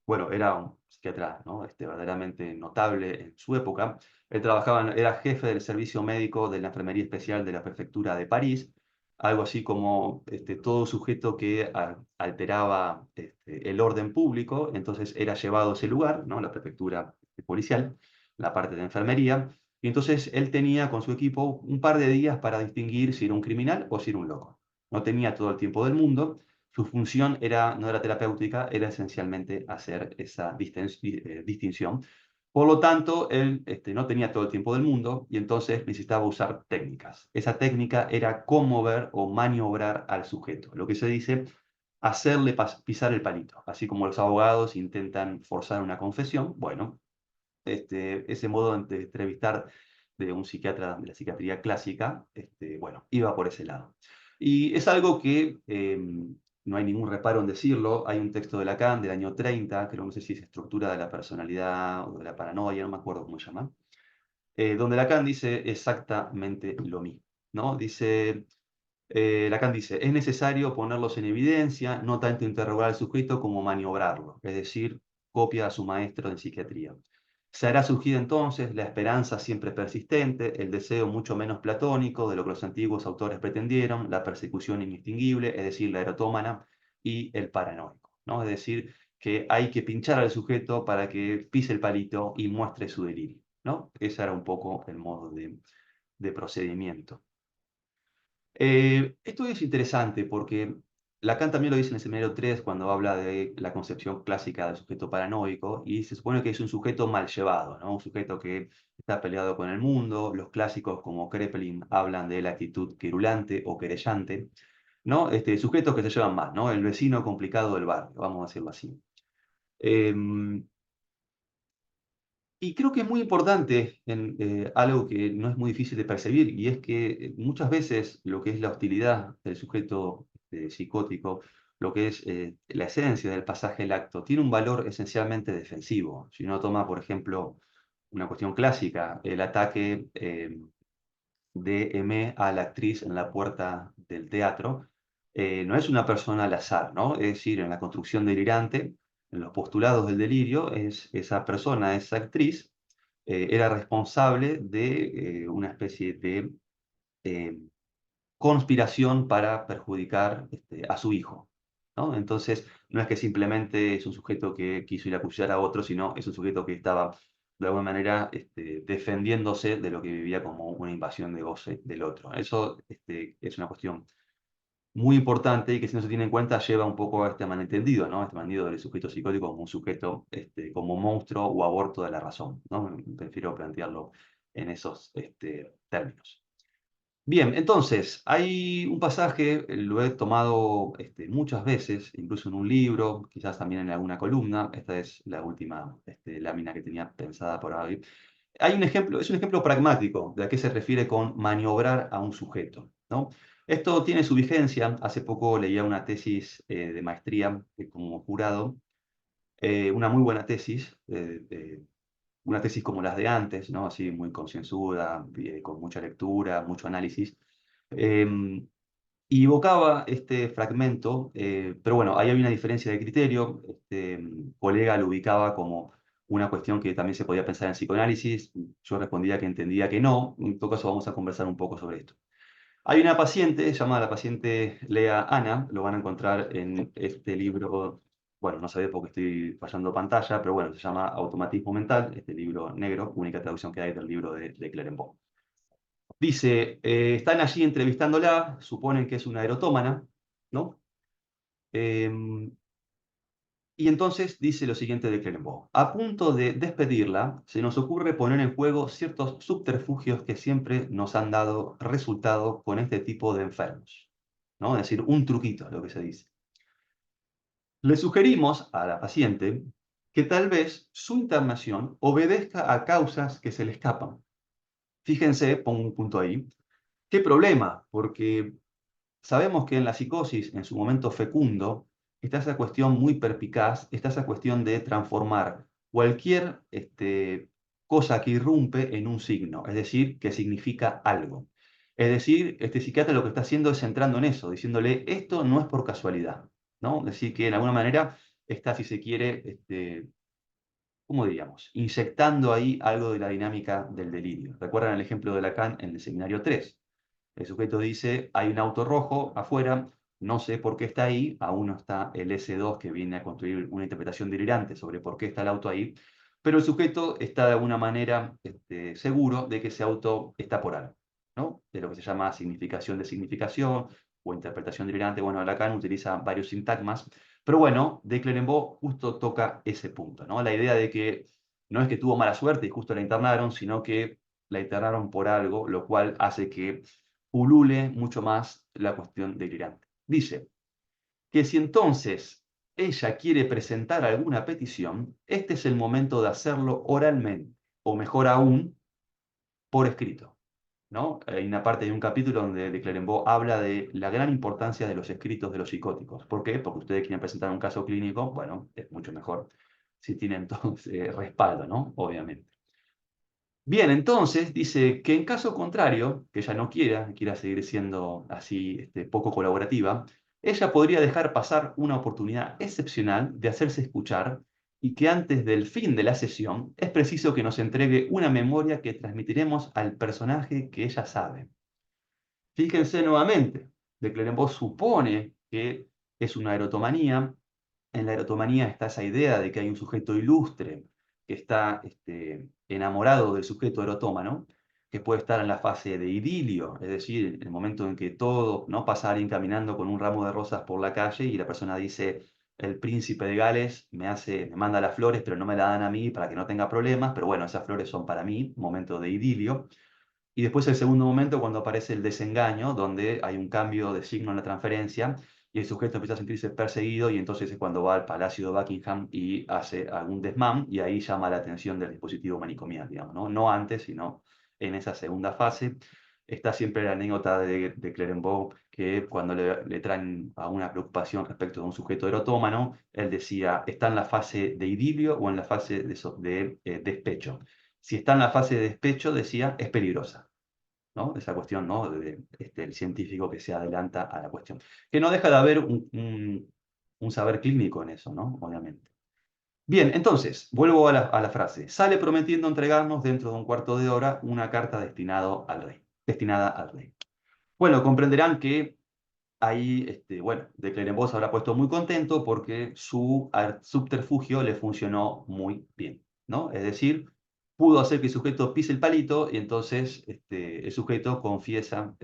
bueno, era un psiquiatra, ¿no? Verdaderamente notable en su época. Él trabajaba, era jefe del servicio médico de la Enfermería Especial de la Prefectura de París, algo así como todo sujeto que alteraba el orden público, entonces era llevado a ese lugar, ¿no? La prefectura policial, la parte de enfermería, y entonces él tenía con su equipo un par de días para distinguir si era un criminal o si era un loco. No tenía todo el tiempo del mundo. Su función era, no era terapéutica, era esencialmente hacer esa distinción. Por lo tanto, él no tenía todo el tiempo del mundo y entonces necesitaba usar técnicas. Esa técnica era conmover o maniobrar al sujeto, lo que se dice hacerle pisar el palito. Así como los abogados intentan forzar una confesión, bueno, ese modo de entrevistar de un psiquiatra de la psiquiatría clásica, bueno, iba por ese lado. Y es algo que no hay ningún reparo en decirlo. Hay un texto de Lacan del año 30, creo, no sé si es estructura de la personalidad o de la paranoia, no me acuerdo cómo se llama, donde Lacan dice exactamente lo mismo, ¿no? Dice, Lacan dice, es necesario ponerlos en evidencia, no tanto interrogar al sujeto como maniobrarlo, es decir, copia a su maestro en psiquiatría. Se hará surgir entonces la esperanza siempre persistente, el deseo mucho menos platónico de lo que los antiguos autores pretendieron, la persecución inextinguible, es decir, la erotómana, y el paranoico, ¿no? Es decir, que hay que pinchar al sujeto para que pise el palito y muestre su delirio, ¿no? Ese era un poco el modo de procedimiento. Esto es interesante porque Lacan también lo dice en el seminario 3 cuando habla de la concepción clásica del sujeto paranoico y se supone que es un sujeto mal llevado, ¿no? Un sujeto que está peleado con el mundo. Los clásicos como Kraepelin hablan de la actitud querulante o querellante, ¿no? Sujetos que se llevan mal, ¿no? El vecino complicado del barrio, vamos a decirlo así. Y creo que es muy importante en algo que no es muy difícil de percibir, y es que muchas veces lo que es la hostilidad del sujeto psicótico, lo que es la esencia del pasaje al acto, tiene un valor esencialmente defensivo. Si uno toma, por ejemplo, una cuestión clásica, el ataque de M a la actriz en la puerta del teatro, no es una persona al azar, ¿no? Es decir, en la construcción delirante, en los postulados del delirio, es esa persona, esa actriz, era responsable de una especie de eh, conspiración para perjudicar a su hijo, ¿no? Entonces, no es que simplemente es un sujeto que quiso ir a acuchillar a otro, sino es un sujeto que estaba de alguna manera defendiéndose de lo que vivía como una invasión de goce del otro. Eso es una cuestión muy importante y que si no se tiene en cuenta lleva un poco a este malentendido, ¿no? Este malentendido del sujeto psicótico como un sujeto, como monstruo o aborto de la razón, ¿no? Prefiero plantearlo en esos términos. Bien, entonces, hay un pasaje, lo he tomado muchas veces, incluso en un libro, quizás también en alguna columna. Esta es la última lámina que tenía pensada por ahí. Hay un ejemplo, es un ejemplo pragmático de a qué se refiere con maniobrar a un sujeto, ¿no? Esto tiene su vigencia. Hace poco leía una tesis de maestría como jurado, una muy buena tesis, una tesis como las de antes, ¿no? Así muy concienzuda, con mucha lectura, mucho análisis. Em, y evocaba este fragmento, pero bueno, ahí había una diferencia de criterio. Colega lo ubicaba como una cuestión que también se podía pensar en psicoanálisis. Yo respondía que entendía que no. En todo caso, vamos a conversar un poco sobre esto. Hay una paciente, se llama la paciente Lea Ana, lo van a encontrar en este libro bueno, no se ve porque estoy pasando pantalla, pero bueno, se llama Automatismo Mental, este libro negro, única traducción que hay del libro de Clerenbaugh. Dice, están allí entrevistándola, suponen que es una erotómana, ¿no? Em, y entonces dice lo siguiente de Clerenbaugh. A punto de despedirla, se nos ocurre poner en juego ciertos subterfugios que siempre nos han dado resultado con este tipo de enfermos, ¿no? Es decir, un truquito es lo que se dice. Le sugerimos a la paciente que tal vez su internación obedezca a causas que se le escapan. Fíjense, pongo un punto ahí. ¿Qué problema? Porque sabemos que en la psicosis, en su momento fecundo, está esa cuestión muy perspicaz, está esa cuestión de transformar cualquier cosa que irrumpe en un signo, es decir, que significa algo. Es decir, este psiquiatra lo que está haciendo es centrando en eso, diciéndole, esto no es por casualidad, ¿no? Es decir, que de alguna manera está, si se quiere, ¿cómo diríamos? Inyectando ahí algo de la dinámica del delirio. ¿Recuerdan el ejemplo de Lacan en el seminario 3? El sujeto dice, hay un auto rojo afuera, no sé por qué está ahí, aún no está el S2 que viene a construir una interpretación delirante sobre por qué está el auto ahí, pero el sujeto está de alguna manera seguro de que ese auto está por algo, ¿no? De lo que se llama significación de significación o interpretación delirante. Bueno, Lacan utiliza varios sintagmas, pero bueno, de Clerenbaugh justo toca ese punto, ¿no? La idea de que no es que tuvo mala suerte y justo la internaron, sino que la internaron por algo, lo cual hace que pulule mucho más la cuestión delirante. Dice que si entonces ella quiere presentar alguna petición, este es el momento de hacerlo oralmente, o mejor aún, por escrito, ¿no? Hay una parte de un capítulo donde de Clerenbaugh habla de la gran importancia de los escritos de los psicóticos. ¿Por qué? Porque ustedes quieren presentar un caso clínico, bueno, es mucho mejor si tienen entonces respaldo, ¿no? Obviamente. Bien, entonces dice que en caso contrario, que ella no quiera seguir siendo así poco colaborativa, ella podría dejar pasar una oportunidad excepcional de hacerse escuchar y que antes del fin de la sesión es preciso que nos entregue una memoria que transmitiremos al personaje que ella sabe. Fíjense nuevamente, de Clerenbaugh supone que es una erotomanía. En la erotomanía está esa idea de que hay un sujeto ilustre que está enamorado del sujeto erotómano, que puede estar en la fase de idilio, es decir, en el momento en que todo, ¿no? Pasa alguien caminando con un ramo de rosas por la calle y la persona dice, el príncipe de Gales me manda las flores, pero no me las dan a mí para que no tenga problemas, pero bueno, esas flores son para mí, momento de idilio. Y después el segundo momento, cuando aparece el desengaño, donde hay un cambio de signo en la transferencia y el sujeto empieza a sentirse perseguido y entonces es cuando va al Palacio de Buckingham y hace algún desmán y ahí llama la atención del dispositivo manicomial, digamos, ¿no? No antes, sino en esa segunda fase. Está siempre la anécdota de Clerenbaugh que cuando le traen a una preocupación respecto de un sujeto erotómano, él decía, ¿está en la fase de idilio o en la fase de despecho? Si está en la fase de despecho, decía, es peligrosa, ¿no? Esa cuestión, ¿no? El científico que se adelanta a la cuestión. Que no deja de haber un saber clínico en eso, ¿no? Obviamente. Bien, entonces, vuelvo a la frase. Sale prometiendo entregarnos dentro de un cuarto de hora una carta destinada al rey. Bueno, comprenderán que ahí, bueno, de Clerenbaugh se habrá puesto muy contento porque su subterfugio le funcionó muy bien, ¿no? Es decir, pudo hacer que el sujeto pise el palito y entonces el sujeto confiesa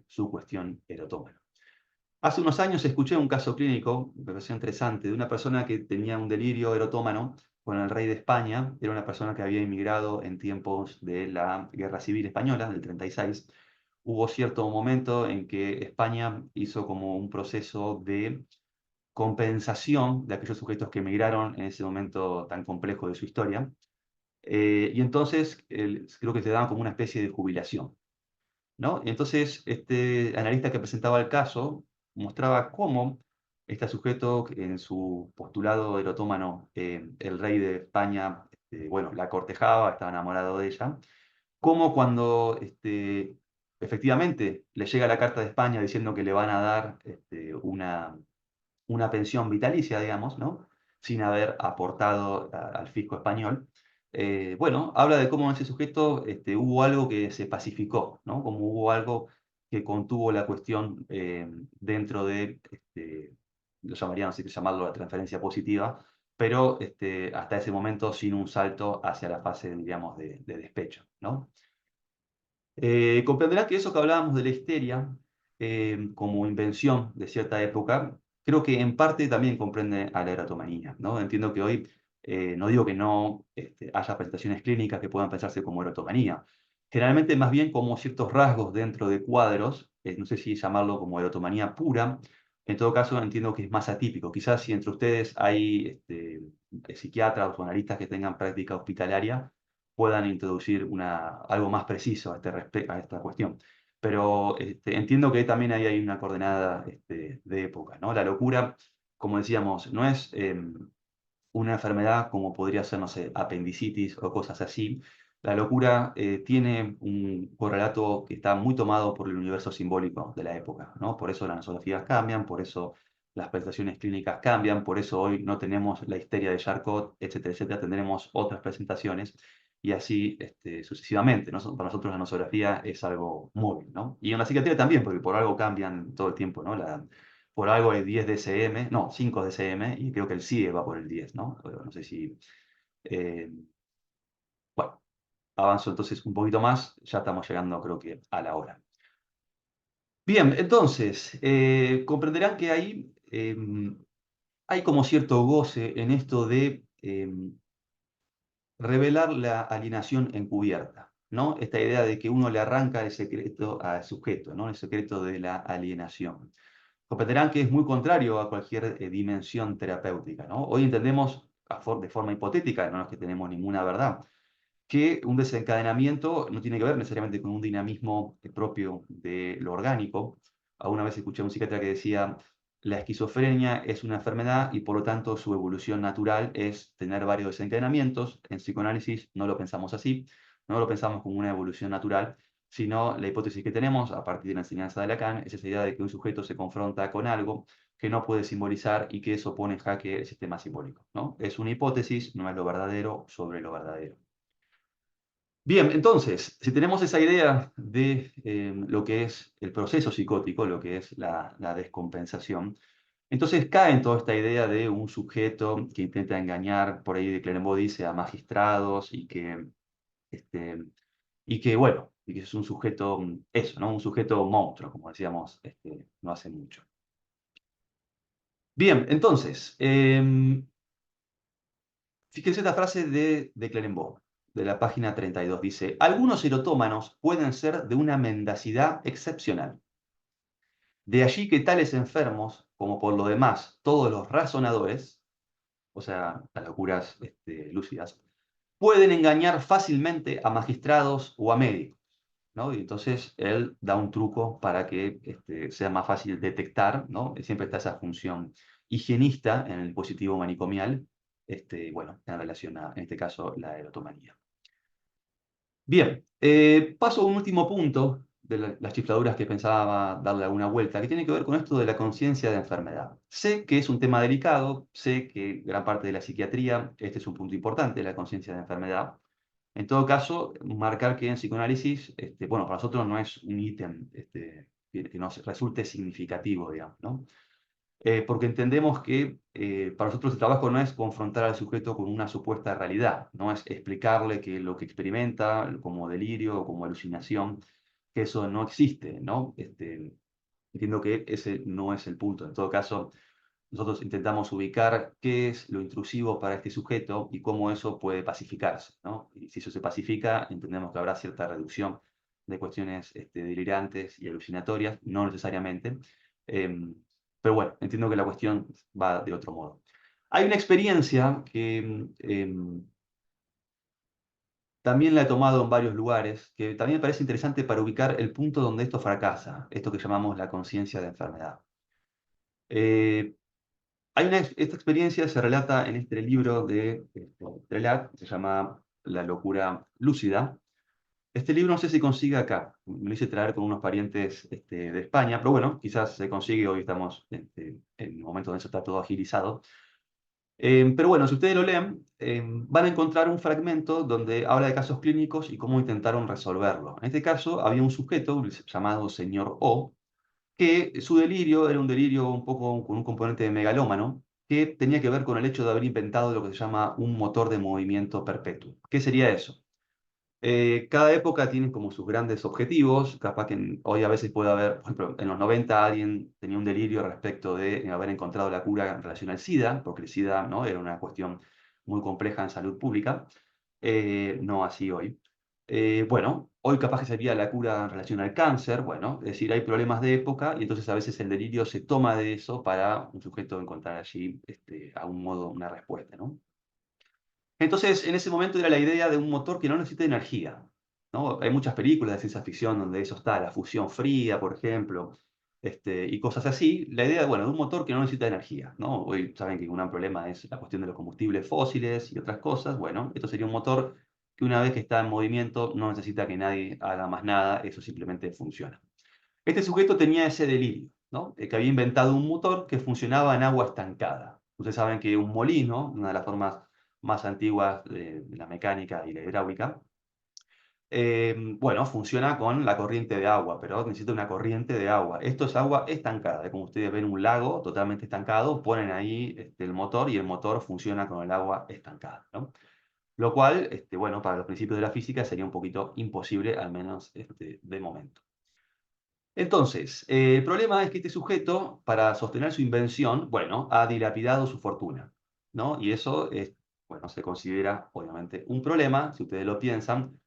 su cuestión erotómana. Hace unos años escuché un caso clínico, me pareció interesante, de una persona que tenía un delirio erotómano con el rey de España. Era una persona que había emigrado en tiempos de la Guerra Civil Española, del 36. Hubo cierto momento en que España hizo como un proceso de compensación de aquellos sujetos que emigraron en ese momento tan complejo de su historia. Y entonces creo que se daban como una especie de jubilación, ¿no? Y entonces este analista que presentaba el caso mostraba cómo este sujeto en su postulado erotómano, el rey de España, bueno, la cortejaba, estaba enamorado de ella, cómo cuando efectivamente le llega la carta de España diciendo que le van a dar una pensión vitalicia, digamos, ¿no? Sin haber aportado al fisco español. Bueno, habla de cómo en ese sujeto hubo algo que se pacificó, ¿no? Como hubo algo que contuvo la cuestión dentro de lo llamarían, no sé qué llamarlo, la transferencia positiva, pero hasta ese momento sin un salto hacia la fase, digamos, de despecho, ¿no? Comprenderán que eso que hablábamos de la histeria como invención de cierta época, creo que en parte también comprende a la erotomanía, ¿no? Entiendo que hoy, no digo que no haya presentaciones clínicas que puedan pensarse como erotomanía, generalmente más bien como ciertos rasgos dentro de cuadros, no sé si llamarlo como erotomanía pura, en todo caso entiendo que es más atípico. Quizás si entre ustedes hay psiquiatras o analistas que tengan práctica hospitalaria, puedan introducir algo más preciso a esta cuestión. Pero entiendo que también ahí hay una coordenada de época, ¿no? La locura, como decíamos, no es una enfermedad como podría ser, no sé, apendicitis o cosas así. La locura tiene un correlato que está muy tomado por el universo simbólico de la época, ¿no? Por eso las nosografías cambian, por eso las presentaciones clínicas cambian, por eso hoy no tenemos la histeria de Charcot, etcétera, etcétera, tendremos otras presentaciones y así sucesivamente, ¿no? Para nosotros la nosografía es algo móvil, ¿no? Y en la psiquiatría también, porque por algo cambian todo el tiempo, ¿no? Por algo hay 10 DSM, no, 5 DSM, y creo que el CIE va por el 10, ¿no? Pero no sé si... eh, bueno, avanzo entonces un poquito más, ya estamos llegando creo que a la hora. Bien, entonces, comprenderán que hay como cierto goce en esto de revelar la alienación encubierta, ¿no? Esta idea de que uno le arranca el secreto al sujeto, ¿no? El secreto de la alienación. Comprenderán que es muy contrario a cualquier dimensión terapéutica, ¿no? Hoy entendemos de forma hipotética, no es que tenemos ninguna verdad, que un desencadenamiento no tiene que ver necesariamente con un dinamismo propio de lo orgánico. Alguna vez escuché a un psiquiatra que decía, la esquizofrenia es una enfermedad y por lo tanto su evolución natural es tener varios desencadenamientos. En psicoanálisis no lo pensamos así, no lo pensamos como una evolución natural, sino la hipótesis que tenemos a partir de la enseñanza de Lacan es esa idea de que un sujeto se confronta con algo que no puede simbolizar y que eso pone en jaque el sistema simbólico, ¿no? Es una hipótesis, no es lo verdadero sobre lo verdadero. Bien, entonces, si tenemos esa idea de lo que es el proceso psicótico, lo que es la descompensación, entonces cae en toda esta idea de un sujeto que intenta engañar, por ahí de Clerenceau dice, a magistrados este, bueno, y que es un sujeto, eso, ¿no? Un sujeto monstruo, como decíamos no hace mucho. Bien, entonces, fíjense esta frase de Clerenceau, de la página 32. Dice, algunos erotómanos pueden ser de una mendacidad excepcional. De allí que tales enfermos, como por lo demás todos los razonadores, o sea, las locuras lúcidas, pueden engañar fácilmente a magistrados o a médicos, ¿no? Y entonces él da un truco para que sea más fácil detectar, ¿no? Siempre está esa función higienista en el dispositivo manicomial, bueno, en relación a, en este caso, la erotomanía. Bien, paso a un último punto de las chifladuras que pensaba darle alguna vuelta, que tiene que ver con esto de la conciencia de enfermedad. Sé que es un tema delicado, sé que gran parte de la psiquiatría, este es un punto importante, la conciencia de enfermedad. En todo caso, marcar que en psicoanálisis, bueno, para nosotros no es un ítem que nos resulte significativo, digamos, ¿no? Porque entendemos que para nosotros el trabajo no es confrontar al sujeto con una supuesta realidad, no es explicarle que lo que experimenta como delirio o como alucinación, que eso no existe, ¿no? Entiendo que ese no es el punto. En todo caso, nosotros intentamos ubicar qué es lo intrusivo para este sujeto y cómo eso puede pacificarse, ¿no? Y si eso se pacifica, entendemos que habrá cierta reducción de cuestiones delirantes y alucinatorias, no necesariamente. Em, pero bueno, entiendo que la cuestión va de otro modo. Hay una experiencia que también la he tomado en varios lugares, que también me parece interesante para ubicar el punto donde esto fracasa, esto que llamamos la conciencia de enfermedad. Eh, esta experiencia se relata en este libro de Trelat, se llama La locura lúcida. Este libro no sé si consigue acá, me lo hice traer con unos parientes de España, pero bueno, quizás se consigue, hoy estamos en un momento donde eso está todo agilizado. Pero bueno, si ustedes lo leen, van a encontrar un fragmento donde habla de casos clínicos y cómo intentaron resolverlo. En este caso, había un sujeto llamado señor O, que su delirio era un delirio un poco con un componente megalómano, que tenía que ver con el hecho de haber inventado lo que se llama un motor de movimiento perpetuo. ¿Qué sería eso? Cada época tiene como sus grandes objetivos, capaz que hoy a veces puede haber, por ejemplo, en los 90 alguien tenía un delirio respecto de haber encontrado la cura en relación al SIDA, porque el SIDA, ¿no?, era una cuestión muy compleja en salud pública, no así hoy. Bueno, hoy capaz que sería la cura en relación al cáncer, bueno, es decir, hay problemas de época y entonces a veces el delirio se toma de eso para un sujeto encontrar allí, a un modo, una respuesta, ¿no? Entonces, en ese momento era la idea de un motor que no necesite energía, ¿no? Hay muchas películas de ciencia ficción donde eso está, la fusión fría, por ejemplo, y cosas así. La idea, bueno, de un motor que no necesita energía, ¿no? Hoy saben que un gran problema es la cuestión de los combustibles fósiles y otras cosas. Bueno, esto sería un motor que una vez que está en movimiento no necesita que nadie haga más nada, eso simplemente funciona. Este sujeto tenía ese delirio, ¿no? Que había inventado un motor que funcionaba en agua estancada. Ustedes saben que un molino, una de las formas más antiguas de la mecánica y la hidráulica, bueno, funciona con la corriente de agua, pero necesita una corriente de agua. Esto es agua estancada, como ustedes ven un lago totalmente estancado, ponen ahí el motor y el motor funciona con el agua estancada, ¿no? Lo cual, bueno, para los principios de la física sería un poquito imposible, al menos de momento. Entonces, el problema es que este sujeto, para sostener su invención, bueno, ha dilapidado su fortuna, ¿no? Y eso es, bueno, se considera obviamente un problema, si ustedes lo piensan.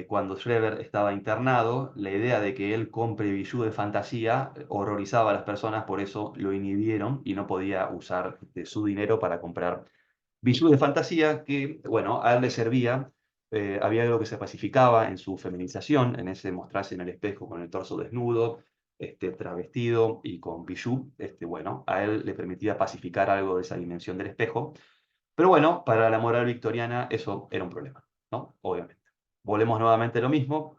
Cuando Schreber estaba internado, la idea de que él compre bijú de fantasía horrorizaba a las personas, por eso lo inhibieron y no podía usar su dinero para comprar bijú de fantasía que, bueno, a él le servía. Había algo que se pacificaba en su feminización, en ese mostrarse en el espejo con el torso desnudo, travestido y con bijú. Bueno, a él le permitía pacificar algo de esa dimensión del espejo. Pero bueno, para la moral victoriana eso era un problema, ¿no? Obviamente. Volvemos nuevamente a lo mismo,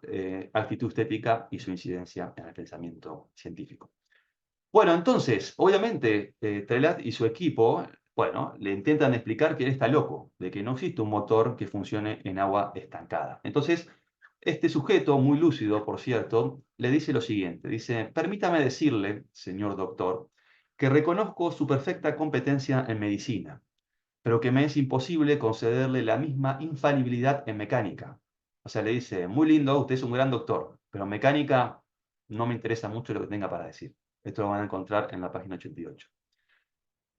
actitud estética y su incidencia en el pensamiento científico. Bueno, entonces, obviamente, Trelat y su equipo, bueno, le intentan explicar que él está loco, de que no existe un motor que funcione en agua estancada. Entonces, este sujeto, muy lúcido, por cierto, le dice lo siguiente, dice, permítame decirle, señor doctor, que reconozco su perfecta competencia en medicina, pero que me es imposible concederle la misma infalibilidad en mecánica. O sea, le dice, muy lindo, usted es un gran doctor, pero en mecánica no me interesa mucho lo que tenga para decir. Esto lo van a encontrar en la página 88.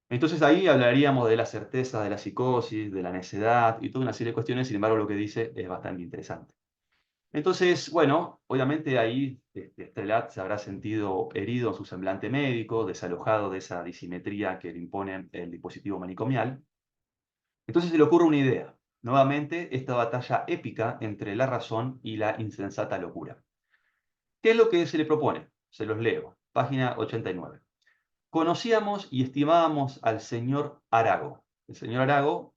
Entonces ahí hablaríamos de la certeza, de la psicosis, de la necedad y toda una serie de cuestiones, sin embargo lo que dice es bastante interesante. Entonces, bueno, obviamente ahí Strelat se habrá sentido herido en su semblante médico, desalojado de esa disimetría que le impone el dispositivo manicomial. Entonces se le ocurre una idea, nuevamente esta batalla épica entre la razón y la insensata locura. ¿Qué es lo que se le propone? Se los leo, página 89. Conocíamos y estimábamos al señor Arago. El señor Arago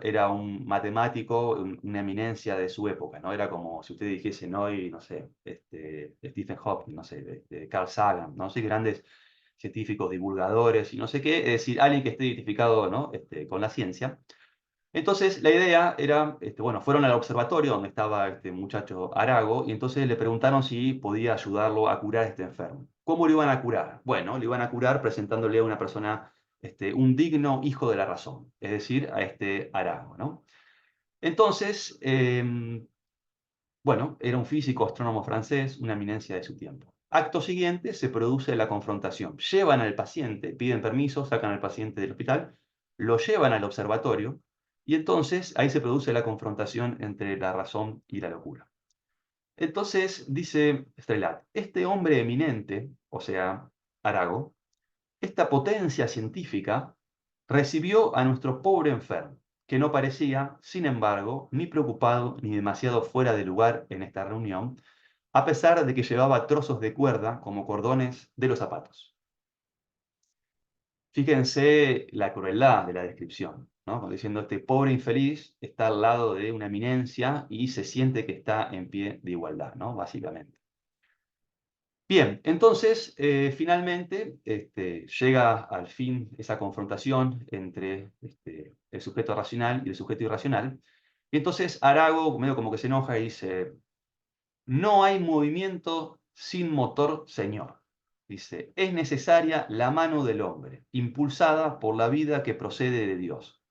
era un matemático, una eminencia de su época, ¿no? Era como si usted dijesen hoy, no sé, Stephen Hawking, no sé, Carl Sagan, no sé, grandes científicos, divulgadores y no sé qué, es decir, alguien que esté identificado, ¿no?, con la ciencia. Entonces, la idea era, bueno, fueron al observatorio donde estaba este muchacho Arago y entonces le preguntaron si podía ayudarlo a curar a este enfermo. ¿Cómo lo iban a curar? Bueno, lo iban a curar presentándole a una persona, un digno hijo de la razón, es decir, a este Arago, ¿no? Entonces, bueno, era un físico astrónomo francés, una eminencia de su tiempo. Acto siguiente, se produce la confrontación. Llevan al paciente, piden permiso, sacan al paciente del hospital, lo llevan al observatorio y entonces ahí se produce la confrontación entre la razón y la locura. Entonces dice Strelat, este hombre eminente, o sea, Arago, esta potencia científica recibió a nuestro pobre enfermo, que no parecía, sin embargo, ni preocupado ni demasiado fuera de lugar en esta reunión, a pesar de que llevaba trozos de cuerda como cordones de los zapatos. Fíjense la crueldad de la descripción, ¿no? Como diciendo, este pobre infeliz está al lado de una eminencia y se siente que está en pie de igualdad, ¿no? Básicamente. Bien, entonces, finalmente, llega al fin esa confrontación entre el sujeto racional y el sujeto irracional. Y entonces Arago, medio como que se enoja y dice, no hay movimiento sin motor, señor. Dice, es necesaria la mano del hombre, impulsada por la vida que procede de Dios.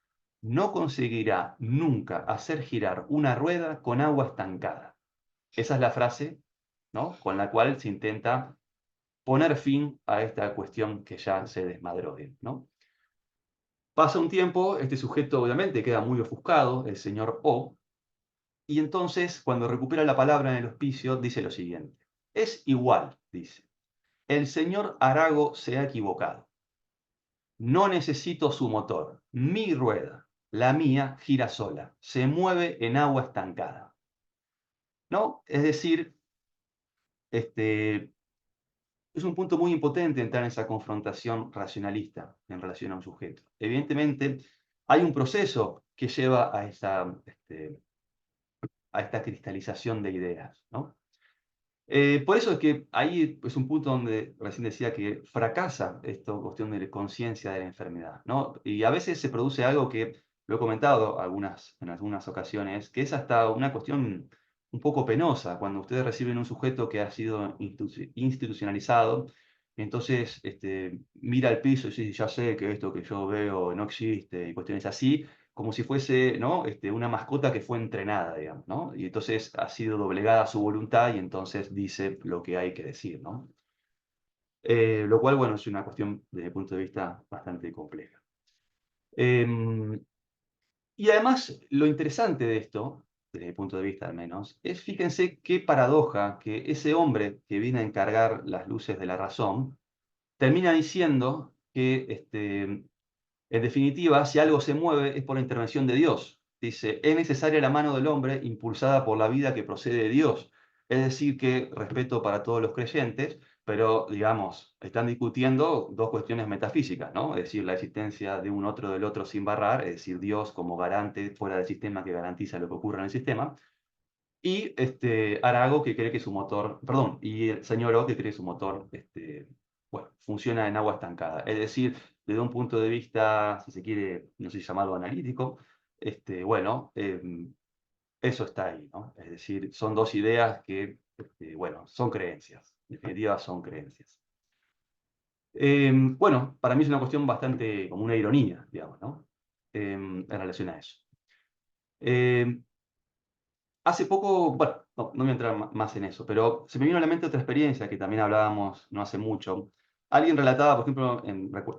No conseguirá nunca hacer girar una rueda con agua estancada. Esa es la frase, ¿no?, con la cual se intenta poner fin a esta cuestión que ya se desmadró, ¿no? Pasa un tiempo, este sujeto obviamente queda muy ofuscado, el señor O, y entonces cuando recupera la palabra en el hospicio dice lo siguiente. Es igual, dice. El señor Arago se ha equivocado. No necesito su motor. Mi rueda, la mía, gira sola. Se mueve en agua estancada. ¿No? Es decir, es un punto muy impotente entrar en esa confrontación racionalista en relación a un sujeto. Evidentemente, hay un proceso que lleva a esta cristalización de ideas, ¿no? Por eso es que ahí es un punto donde recién decía que fracasa esta cuestión de conciencia de la enfermedad, ¿no? Y a veces se produce algo que lo he comentado en algunas ocasiones, que es hasta una cuestión un poco penosa, cuando ustedes reciben un sujeto que ha sido institucionalizado, y entonces mira al piso y dice, ya sé que esto que yo veo no existe, y cuestiones así, como si fuese, ¿no?, una mascota que fue entrenada, digamos, ¿no? Y entonces ha sido doblegada a su voluntad y entonces dice lo que hay que decir, ¿no? Lo cual, bueno, es una cuestión, desde mi punto de vista, bastante compleja. Em, y además, lo interesante de esto, desde mi punto de vista al menos, es, fíjense qué paradoja que ese hombre que viene a encargar las luces de la razón, termina diciendo que en definitiva, si algo se mueve es por la intervención de Dios. Dice, es necesaria la mano del hombre impulsada por la vida que procede de Dios. Es decir, que respeto para todos los creyentes, pero, digamos, están discutiendo dos cuestiones metafísicas, ¿no? Es decir, la existencia de un otro del otro sin barrar, es decir, Dios como garante fuera del sistema que garantiza lo que ocurre en el sistema, y Arago que cree que su motor, perdón, y el señor O que cree que su motor, bueno, funciona en agua estancada. Es decir, desde un punto de vista, si se quiere, no sé si llamarlo analítico, bueno, eso está ahí, ¿no? Es decir, son dos ideas que, bueno, son creencias. En definitiva, son creencias. Bueno, para mí es una cuestión bastante como una ironía, digamos, ¿no? En relación a eso. Em, Hace poco, bueno, no voy a entrar más en eso, pero se me vino a la mente otra experiencia que también hablábamos no hace mucho. Alguien relataba, por ejemplo,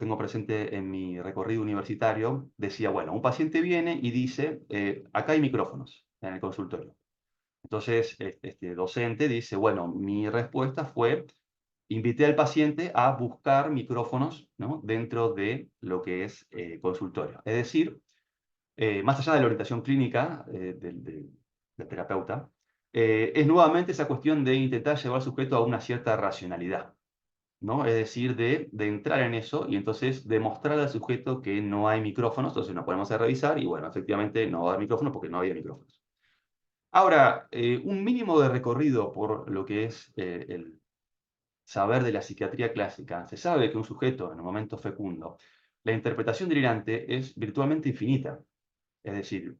tengo presente en mi recorrido universitario, decía, bueno, un paciente viene y dice, acá hay micrófonos en el consultorio. Entonces, este docente dice, bueno, mi respuesta fue, invité al paciente a buscar micrófonos, ¿no?, dentro de lo que es consultorio. Es decir, más allá de la orientación clínica del terapeuta, es nuevamente esa cuestión de intentar llevar al sujeto a una cierta racionalidad, ¿no? Es decir, de entrar en eso y entonces demostrar al sujeto que no hay micrófonos, entonces nos ponemos a revisar y bueno, efectivamente no va a haber micrófonos porque no había micrófonos. Ahora, un mínimo de recorrido por lo que es el saber de la psiquiatría clásica, se sabe que un sujeto en un momento fecundo, la interpretación delirante es virtualmente infinita. Es decir,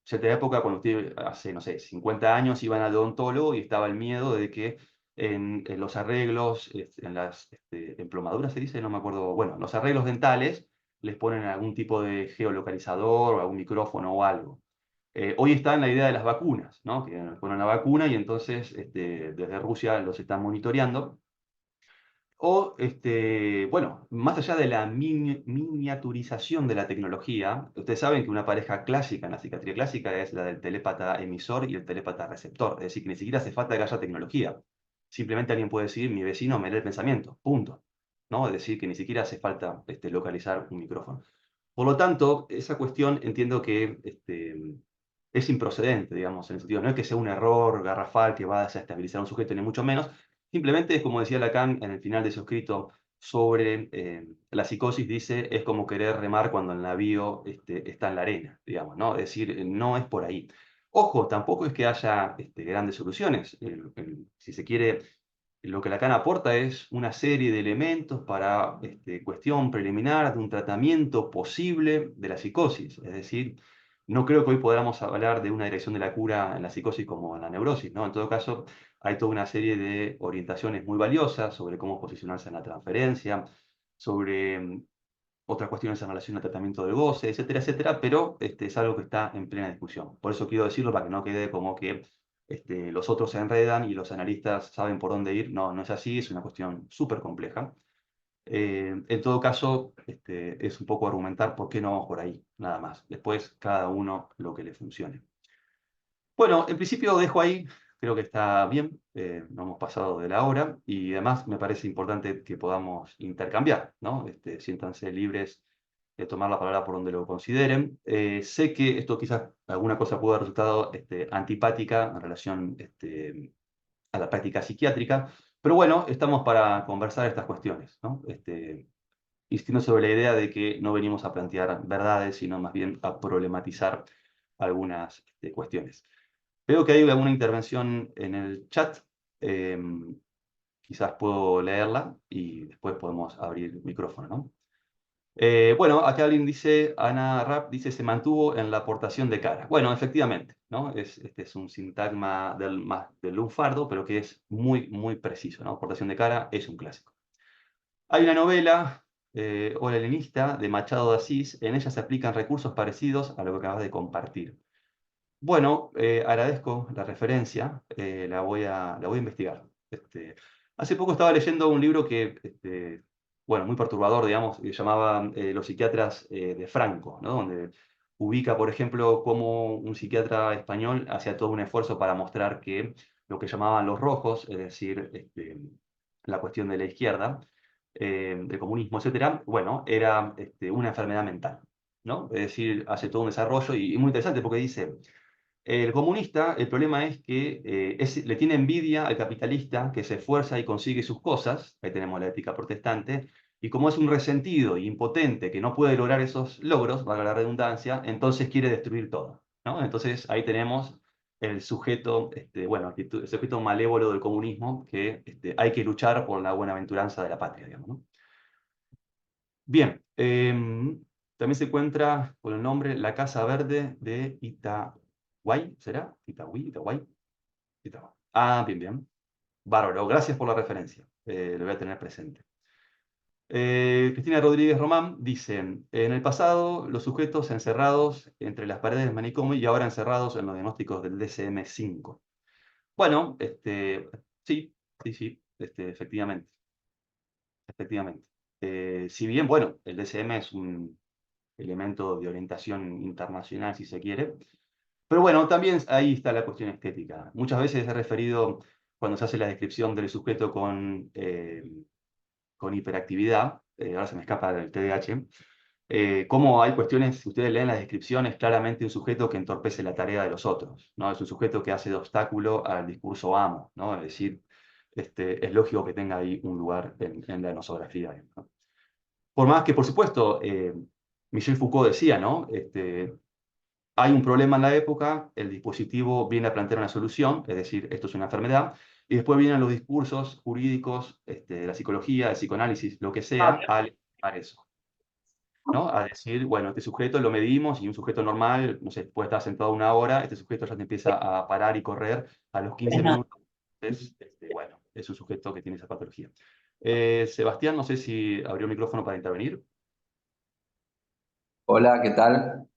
cierta época, cuando usted hace, no sé, 50 años, iban al odontólogo y estaba el miedo de que en los arreglos, en las emplomaduras se dice, no me acuerdo, bueno, los arreglos dentales les ponen algún tipo de geolocalizador o algún micrófono o algo. Hoy está en la idea de las vacunas, ¿no? Que ponen la vacuna y entonces desde Rusia los están monitoreando. O, bueno, más allá de la miniaturización de la tecnología, ustedes saben que una pareja clásica en la psiquiatría clásica es la del telépata emisor y el telépata receptor. Es decir, que ni siquiera hace falta que haya tecnología. Simplemente alguien puede decir, mi vecino me lee el pensamiento, punto. ¿No? Es decir, que ni siquiera hace falta localizar un micrófono. Por lo tanto, esa cuestión entiendo que es improcedente, digamos, en el sentido, no es que sea un error garrafal que va a desestabilizar a un sujeto, ni mucho menos. Simplemente es como decía Lacan en el final de su escrito sobre la psicosis, dice, es como querer remar cuando el navío está en la arena, digamos, ¿no? Es decir, no es por ahí. Ojo, tampoco es que haya grandes soluciones. Si se quiere, lo que Lacan aporta es una serie de elementos para cuestión preliminar de un tratamiento posible de la psicosis. Es decir, no creo que hoy podamos hablar de una dirección de la cura en la psicosis como en la neurosis, ¿no? En todo caso, hay toda una serie de orientaciones muy valiosas sobre cómo posicionarse en la transferencia, sobre otras cuestiones en relación al tratamiento del goce, etcétera, etcétera, pero es algo que está en plena discusión. Por eso quiero decirlo para que no quede como que los otros se enredan y los analistas saben por dónde ir. No, no es así, es una cuestión súper compleja. En todo caso, es un poco argumentar por qué no vamos por ahí, nada más. Después, cada uno lo que le funcione. Bueno, en principio dejo ahí, creo que está bien, no hemos pasado de la hora y además me parece importante que podamos intercambiar, ¿no? Siéntanse libres de tomar la palabra por donde lo consideren. Sé que esto quizás alguna cosa pudo haber resultado antipática en relación a la práctica psiquiátrica, pero bueno, estamos para conversar estas cuestiones, ¿no? Insistiendo sobre la idea de que no venimos a plantear verdades, sino más bien a problematizar algunas cuestiones. Veo que hay alguna intervención en el chat. eh, Quizás puedo leerla y después podemos abrir micrófono, ¿no? Bueno, acá alguien dice, Ana Rapp dice, se mantuvo en la aportación de cara. Bueno, efectivamente, ¿no? Este es un sintagma más del lunfardo, pero que es muy, muy preciso, ¿no? Aportación de cara es un clásico. Hay una novela, Ola Helenista, de Machado de Asís. En ella se aplican recursos parecidos a lo que acabas de compartir. Bueno, agradezco la referencia, la voy a investigar. Hace poco estaba leyendo un libro que, bueno, muy perturbador, digamos, que llamaba Los psiquiatras de Franco, ¿no? Donde ubica, por ejemplo, cómo un psiquiatra español hacía todo un esfuerzo para mostrar que lo que llamaban los rojos, es decir, la cuestión de la izquierda, del comunismo, etcétera, bueno, era una enfermedad mental, ¿no? Es decir, hace todo un desarrollo y muy interesante porque dice el comunista, el problema es que le tiene envidia al capitalista que se esfuerza y consigue sus cosas, ahí tenemos la ética protestante, y como es un resentido e impotente que no puede lograr esos logros, valga la redundancia, entonces quiere destruir todo, ¿no? Entonces ahí tenemos el sujeto, bueno, el sujeto malévolo del comunismo que hay que luchar por la buenaventuranza de la patria, digamos, ¿no? Bien, también se encuentra con el nombre La Casa Verde de Itaguay, ¿será? Itaúí, Itaguay, Itaguay. Ah, bien, bien. Bárbaro, gracias por la referencia. Lo voy a tener presente. Cristina Rodríguez Román dice, en el pasado los sujetos encerrados entre las paredes del manicomio y ahora encerrados en los diagnósticos del DSM-5. Bueno, sí, sí, sí, efectivamente, efectivamente. Si bien, bueno, el DSM es un elemento de orientación internacional, si se quiere. Pero bueno, también ahí está la cuestión estética. Muchas veces he referido, cuando se hace la descripción del sujeto con hiperactividad, ahora se me escapa el TDAH, cómo hay cuestiones, si ustedes leen las descripciones, claramente un sujeto que entorpece la tarea de los otros, ¿no? Es un sujeto que hace de obstáculo al discurso amo, ¿no? Es decir, es lógico que tenga ahí un lugar en la nosografía, ¿no? Por más que, por supuesto, Michel Foucault decía, ¿no? Hay un problema en la época, el dispositivo viene a plantear una solución, es decir, esto es una enfermedad, y después vienen los discursos jurídicos, de la psicología, el psicoanálisis, lo que sea, a legitimar eso, ¿no? A decir, bueno, este sujeto lo medimos y un sujeto normal, no sé, puede estar sentado una hora, este sujeto ya te empieza a parar y correr a los 15 minutos. Entonces, bueno, es un sujeto que tiene esa patología. Sebastián, no sé si abrió el micrófono para intervenir. Hola, ¿qué tal?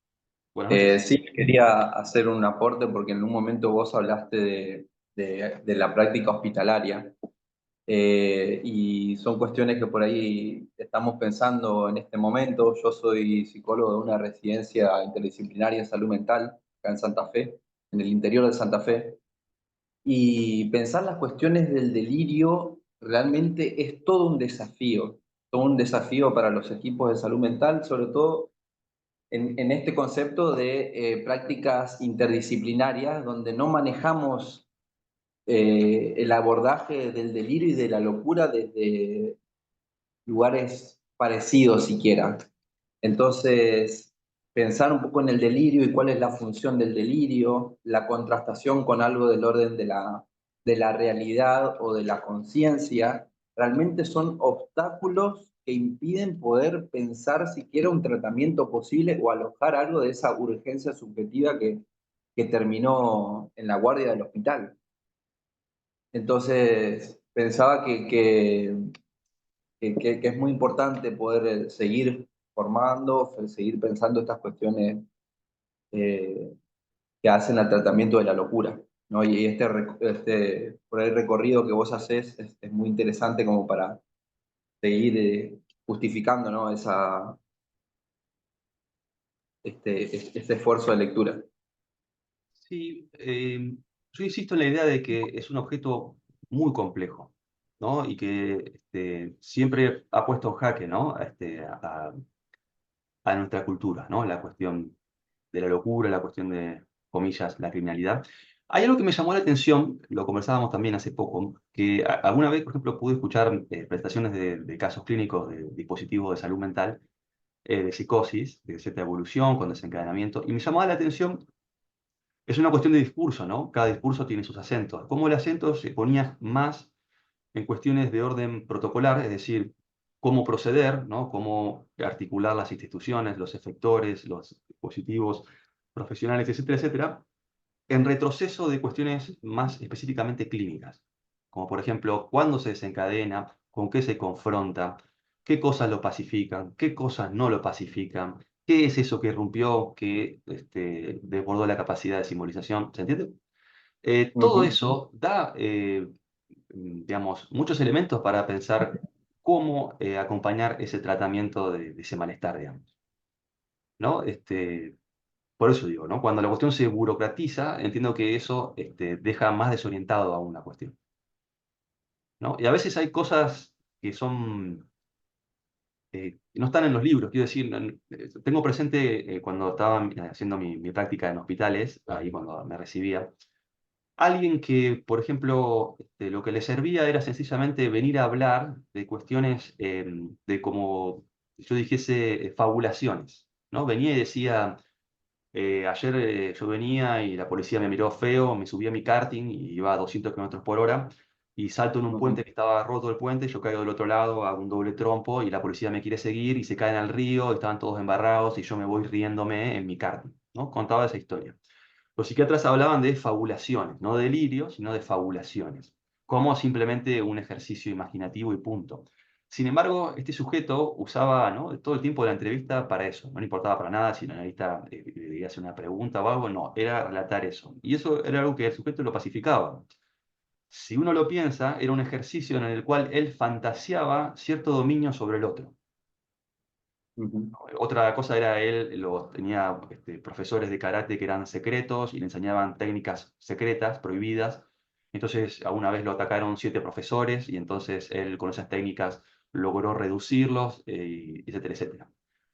Buenas noches. Sí, quería hacer un aporte porque en un momento vos hablaste de la práctica hospitalaria y son cuestiones que por ahí estamos pensando en este momento. Yo soy psicólogo de una residencia interdisciplinaria en salud mental acá en Santa Fe, en el interior de Santa Fe, y pensar las cuestiones del delirio realmente es todo un desafío para los equipos de salud mental, sobre todo en este concepto de prácticas interdisciplinarias donde no manejamos el abordaje del delirio y de la locura desde lugares parecidos siquiera. Entonces, pensar un poco en el delirio y cuál es la función del delirio, la contrastación con algo del orden de la realidad o de la conciencia, realmente son obstáculos que impiden poder pensar siquiera un tratamiento posible o alojar algo de esa urgencia subjetiva que terminó en la guardia del hospital. Entonces, pensaba que es muy importante poder seguir formando, seguir pensando estas cuestiones eh, que hacen al tratamiento de la locura, ¿no? Y este por el recorrido que vos haces es muy interesante como para seguir justificando, ¿no? Este esfuerzo de lectura. Sí, yo insisto en la idea de que es un objeto muy complejo, ¿no? Y que siempre ha puesto en jaque, ¿no? A nuestra cultura, ¿no? La cuestión de la locura, la cuestión de, comillas, la criminalidad. Hay algo que me llamó la atención, lo conversábamos también hace poco, que alguna vez, por ejemplo, pude escuchar presentaciones de casos clínicos de dispositivos de salud mental, de psicosis, de cierta evolución, con desencadenamiento, y me llamaba la atención, es una cuestión de discurso, ¿no? Cada discurso tiene sus acentos. Cómo el acento se ponía más en cuestiones de orden protocolar, es decir, cómo proceder, ¿no? Cómo articular las instituciones, los efectores, los dispositivos profesionales, etcétera, etcétera, en retroceso de cuestiones más específicamente clínicas, como por ejemplo, cuándo se desencadena, con qué se confronta, qué cosas lo pacifican, qué cosas no lo pacifican, qué es eso que rompió, que desbordó la capacidad de simbolización, ¿se entiende? Todo Ujú, eso da, digamos, muchos elementos para pensar cómo acompañar ese tratamiento de ese malestar, digamos, ¿no? Por eso digo, ¿no? Cuando la cuestión se burocratiza, entiendo que eso deja más desorientado a una cuestión, ¿no? Y a veces hay cosas que son, que no están en los libros, quiero decir, tengo presente cuando estaba haciendo mi práctica en hospitales, ahí cuando me recibía, alguien que, por ejemplo, lo que le servía era sencillamente venir a hablar de cuestiones de como yo dijese fabulaciones, ¿no? Venía y decía, ayer yo venía y la policía me miró feo, me subí a mi karting y iba a 200 kilómetros por hora y salto en un ujú, puente que estaba roto el puente, yo caigo del otro lado, hago un doble trompo y la policía me quiere seguir y se caen al río, estaban todos embarrados y yo me voy riéndome en mi karting, ¿no? Contaba esa historia. Los psiquiatras hablaban de fabulaciones, no de delirios, sino de fabulaciones, como simplemente un ejercicio imaginativo y punto. Sin embargo, este sujeto usaba, ¿no? todo el tiempo de la entrevista para eso. No le importaba para nada si la analista le iba a hacer una pregunta o algo, no, era relatar eso. Y eso era algo que el sujeto lo pacificaba. Si uno lo piensa, era un ejercicio en el cual él fantaseaba cierto dominio sobre el otro. ujú, Otra cosa era tenía profesores de karate que eran secretos y le enseñaban técnicas secretas, prohibidas. Entonces, alguna vez lo atacaron 7 profesores y entonces él con esas técnicas logró reducirlos, etcétera, etcétera.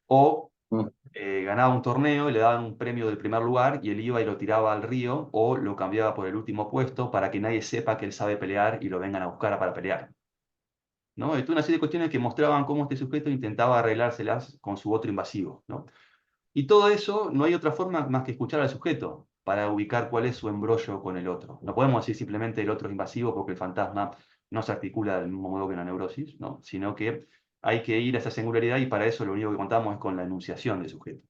O ujú. ganaba un torneo y le daban un premio del primer lugar y él iba y lo tiraba al río o lo cambiaba por el último puesto para que nadie sepa que él sabe pelear y lo vengan a buscar para pelear. ¿No? Y toda una serie de cuestiones que mostraban cómo este sujeto intentaba arreglárselas con su otro invasivo, ¿no? Y todo eso, no hay otra forma más que escuchar al sujeto para ubicar cuál es su embrollo con el otro. No podemos decir simplemente el otro es invasivo porque el fantasma no se articula del mismo modo que una neurosis, ¿no? Sino que hay que ir a esa singularidad y para eso lo único que contamos es con la enunciación del sujeto.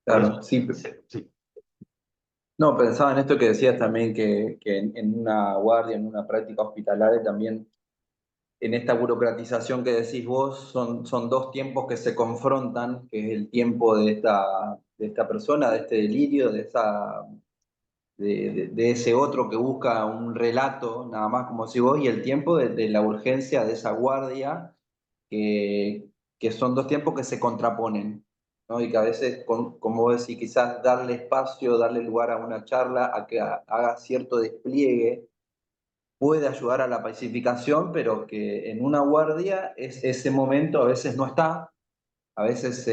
Por eso, Claro, sí. sí, sí. No, pensaba en esto que decías también, que en una guardia, en una práctica hospitalaria también, en esta burocratización que decís vos, son dos tiempos que se confrontan, que es el tiempo de esta persona, de este delirio, de ese otro que busca un relato, nada más como si vos, y el tiempo de la urgencia de esa guardia, que, que son dos tiempos que se contraponen, ¿no? Y que a veces, como vos decís, quizás darle espacio, darle lugar a una charla, a que haga cierto despliegue, puede ayudar a la pacificación, pero que en una guardia ese momento a veces no está, a veces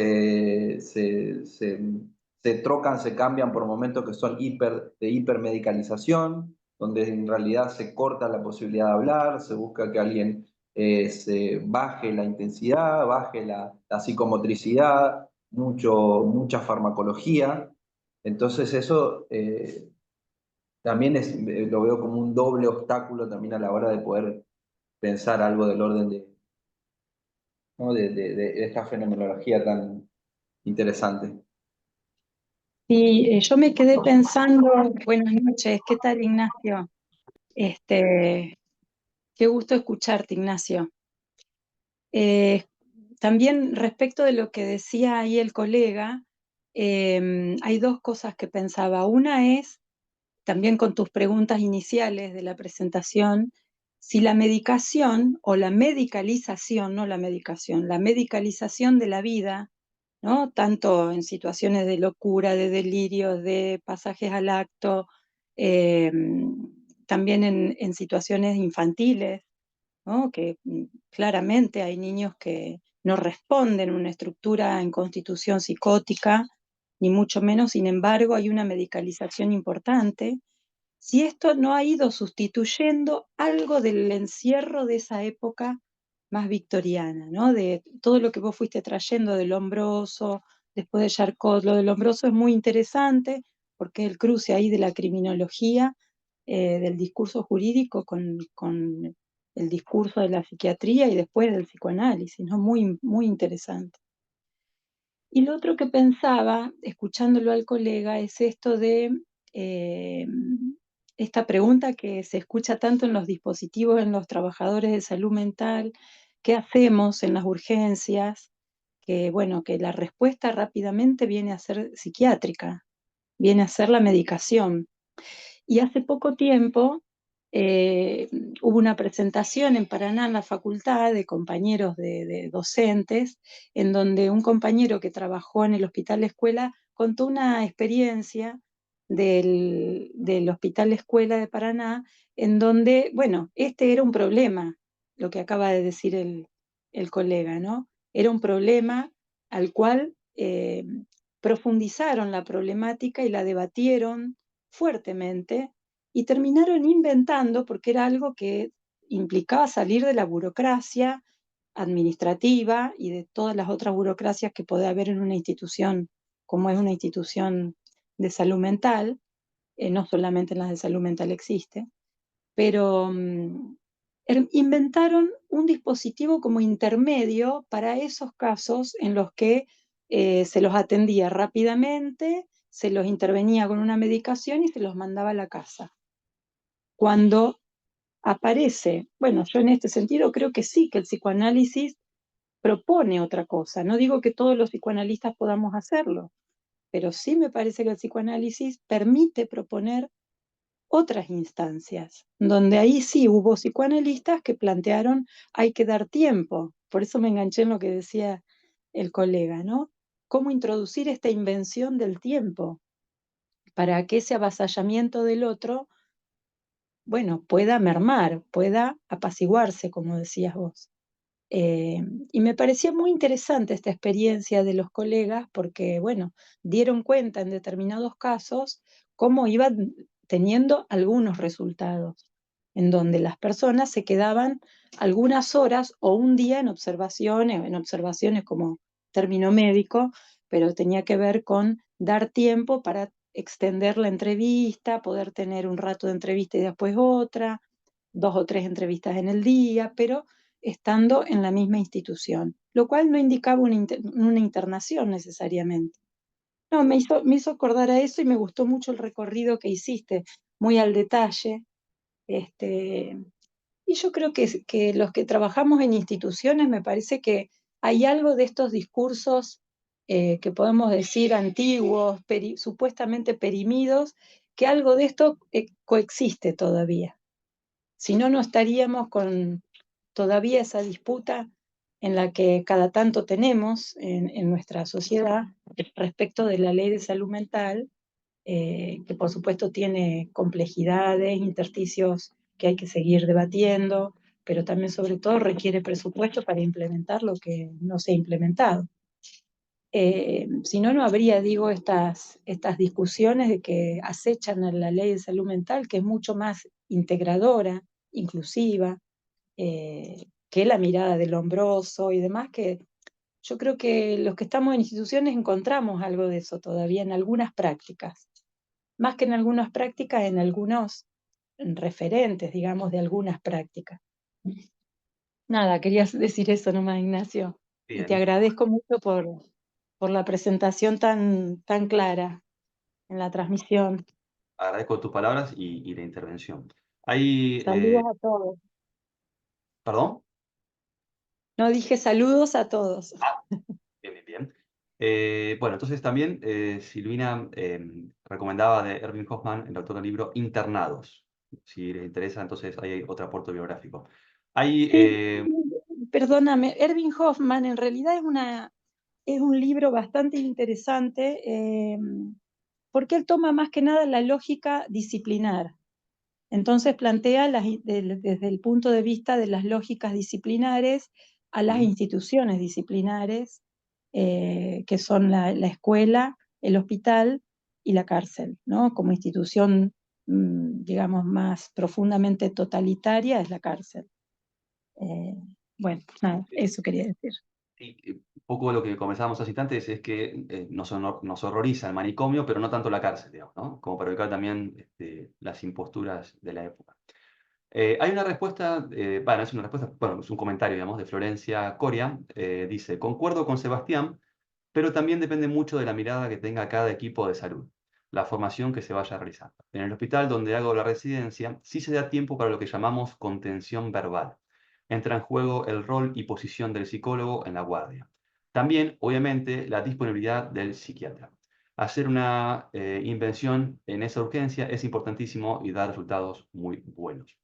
se trocan, se cambian por momentos que son de hipermedicalización, donde en realidad se corta la posibilidad de hablar, se busca que alguien se baje la intensidad, baje la psicomotricidad, mucha farmacología. Entonces eso también lo veo como un doble obstáculo también a la hora de poder pensar algo del orden ¿no? de esta fenomenología tan interesante. Sí, yo me quedé pensando, buenas noches, ¿qué tal, Ignacio? Este, qué gusto escucharte, Ignacio. Eh, También respecto de lo que decía ahí el colega, hay dos cosas que pensaba. Una es, también con tus preguntas iniciales de la presentación, si la medicación o la medicalización, no la medicación, la medicalización de la vida, ¿no? Tanto en situaciones de locura, de delirio, de pasajes al acto, eh, también en situaciones infantiles, ¿no? Que claramente hay niños que no responden a una estructura en constitución psicótica, ni mucho menos, sin embargo, hay una medicalización importante. Si esto no ha ido sustituyendo algo del encierro de esa época más victoriana, ¿no? De todo lo que vos fuiste trayendo del Lombroso, después de Charcot, lo del Lombroso es muy interesante porque es el cruce ahí de la criminología, del discurso jurídico con el discurso de la psiquiatría y después del psicoanálisis, ¿no? Muy, muy interesante. Y lo otro que pensaba, escuchándolo al colega, es esto de eh, esta pregunta que se escucha tanto en los dispositivos, en los trabajadores de salud mental, ¿qué hacemos en las urgencias? Que bueno, que la respuesta rápidamente viene a ser psiquiátrica, viene a ser la medicación. Y hace poco tiempo eh, hubo una presentación en Paraná, en la facultad, de compañeros de docentes, en donde un compañero que trabajó en el Hospital Escuela contó una experiencia del Hospital Escuela de Paraná, en donde, bueno, este era un problema, lo que acaba de decir el colega, ¿no? Era un problema al cual profundizaron la problemática y la debatieron fuertemente y terminaron inventando, porque era algo que implicaba salir de la burocracia administrativa y de todas las otras burocracias que puede haber en una institución, como es una institución de salud mental, no solamente en las de salud mental existe, pero inventaron un dispositivo como intermedio para esos casos en los que se los atendía rápidamente, se los intervenía con una medicación y se los mandaba a la casa. Cuando aparece, bueno, yo en este sentido creo que sí, que el psicoanálisis propone otra cosa. No digo que todos los psicoanalistas podamos hacerlo, pero sí me parece que el psicoanálisis permite proponer otras instancias, donde ahí sí hubo psicoanalistas que plantearon hay que dar tiempo. Por eso me enganché en lo que decía el colega, ¿no? ¿Cómo introducir esta invención del tiempo para que ese avasallamiento del otro, bueno, pueda mermar, pueda apaciguarse, como decías vos? Eh, y me parecía muy interesante esta experiencia de los colegas porque, bueno, dieron cuenta en determinados casos cómo iban teniendo algunos resultados, en donde las personas se quedaban algunas horas o un día en observaciones como término médico, pero tenía que ver con dar tiempo para extender la entrevista, poder tener un rato de entrevista y después otra, dos o tres entrevistas en el día, pero estando en la misma institución, lo cual no indicaba una internación necesariamente. No, me hizo acordar a eso y me gustó mucho el recorrido que hiciste, muy al detalle. Este, y yo creo que los que trabajamos en instituciones, me parece que hay algo de estos discursos que podemos decir antiguos, supuestamente perimidos, que algo de esto coexiste todavía. Si no, no estaríamos con todavía esa disputa en la que cada tanto tenemos en nuestra sociedad respecto de la ley de salud mental, que por supuesto tiene complejidades, intersticios que hay que seguir debatiendo, pero también sobre todo requiere presupuesto para implementar lo que no se ha implementado. Si no, no habría, digo, estas discusiones de que acechan a la ley de salud mental, que es mucho más integradora, inclusiva, que la mirada del hombroso y demás, que yo creo que los que estamos en instituciones encontramos algo de eso todavía en algunas prácticas, más que en algunas prácticas, en algunos referentes, digamos, de algunas prácticas. Nada, querías decir eso nomás, Ignacio, y te Bien, agradezco mucho por la presentación tan clara en la transmisión. agradezco tus palabras y la intervención. Hay, Saludos a todos. ¿perdón? No dije saludos a todos. Bien, bien, bien. Bueno, entonces también Silvina recomendaba de Erving Hoffman el autor del libro Internados. Si les interesa, entonces ahí hay otro aporte biográfico. Hay, Sí, perdóname, Erving Hoffman en realidad es un libro bastante interesante porque él toma más que nada la lógica disciplinar. Entonces plantea desde el punto de vista de las lógicas disciplinares a las instituciones disciplinares, que son la escuela, el hospital y la cárcel, ¿no? Como institución, digamos, más profundamente totalitaria es la cárcel. Bueno, nada, eso quería decir. Sí, un poco lo que comenzábamos hace instantes es que nos horroriza el manicomio, pero no tanto la cárcel, digamos, ¿no? Como para ubicar también las imposturas de la época. Hay una respuesta, bueno, es una respuesta, bueno, es un comentario, digamos, de Florencia Coria. Dice, concuerdo con Sebastián, pero también depende mucho de la mirada que tenga cada equipo de salud, la formación que se vaya realizando. En el hospital donde hago la residencia, sí se da tiempo para lo que llamamos contención verbal. Entra en juego el rol y posición del psicólogo en la guardia. También, obviamente, la disponibilidad del psiquiatra. Hacer una invención en esa urgencia es importantísimo y da resultados muy buenos.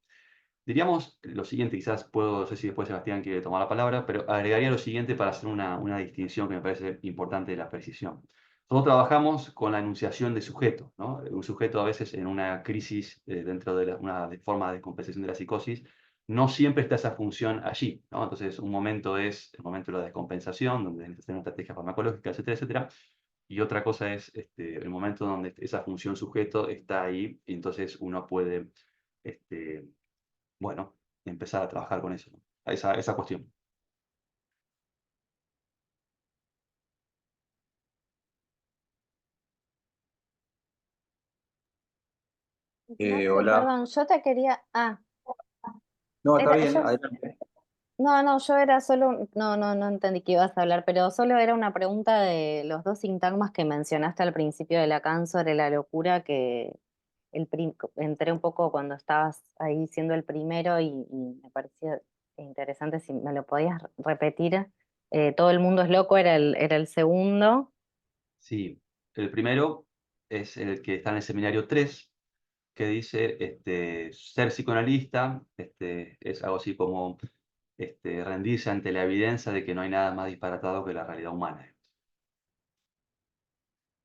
Diríamos lo siguiente, quizás puedo, no sé si después Sebastián quiere tomar la palabra, pero agregaría lo siguiente para hacer una distinción que me parece importante de la precisión. Nosotros trabajamos con la enunciación de sujeto, ¿no? Un sujeto a veces en una crisis dentro de una forma de compensación de la psicosis, no siempre está esa función allí, ¿no? Entonces, un momento es el momento de la descompensación, donde necesitan una estrategia farmacológica, etcétera, etcétera. Y otra cosa es el momento donde esa función sujeto está ahí, y entonces uno puede este, bueno, empezar a trabajar con eso, ¿no? Esa cuestión. Ignacio, Hola. perdón, yo te quería. No, está Era, bien, yo, adelante. no, yo era solo. No entendí que ibas a hablar, pero solo era una pregunta de los dos sintagmas que mencionaste al principio de Lacan sobre la locura, que entré un poco cuando estabas ahí siendo el primero y me parecía interesante si me lo podías repetir. Todo el mundo es loco, era el segundo. Sí, el primero es el que está en el seminario 3 que dice, ser psicoanalista es algo así como rendirse ante la evidencia de que no hay nada más disparatado que la realidad humana.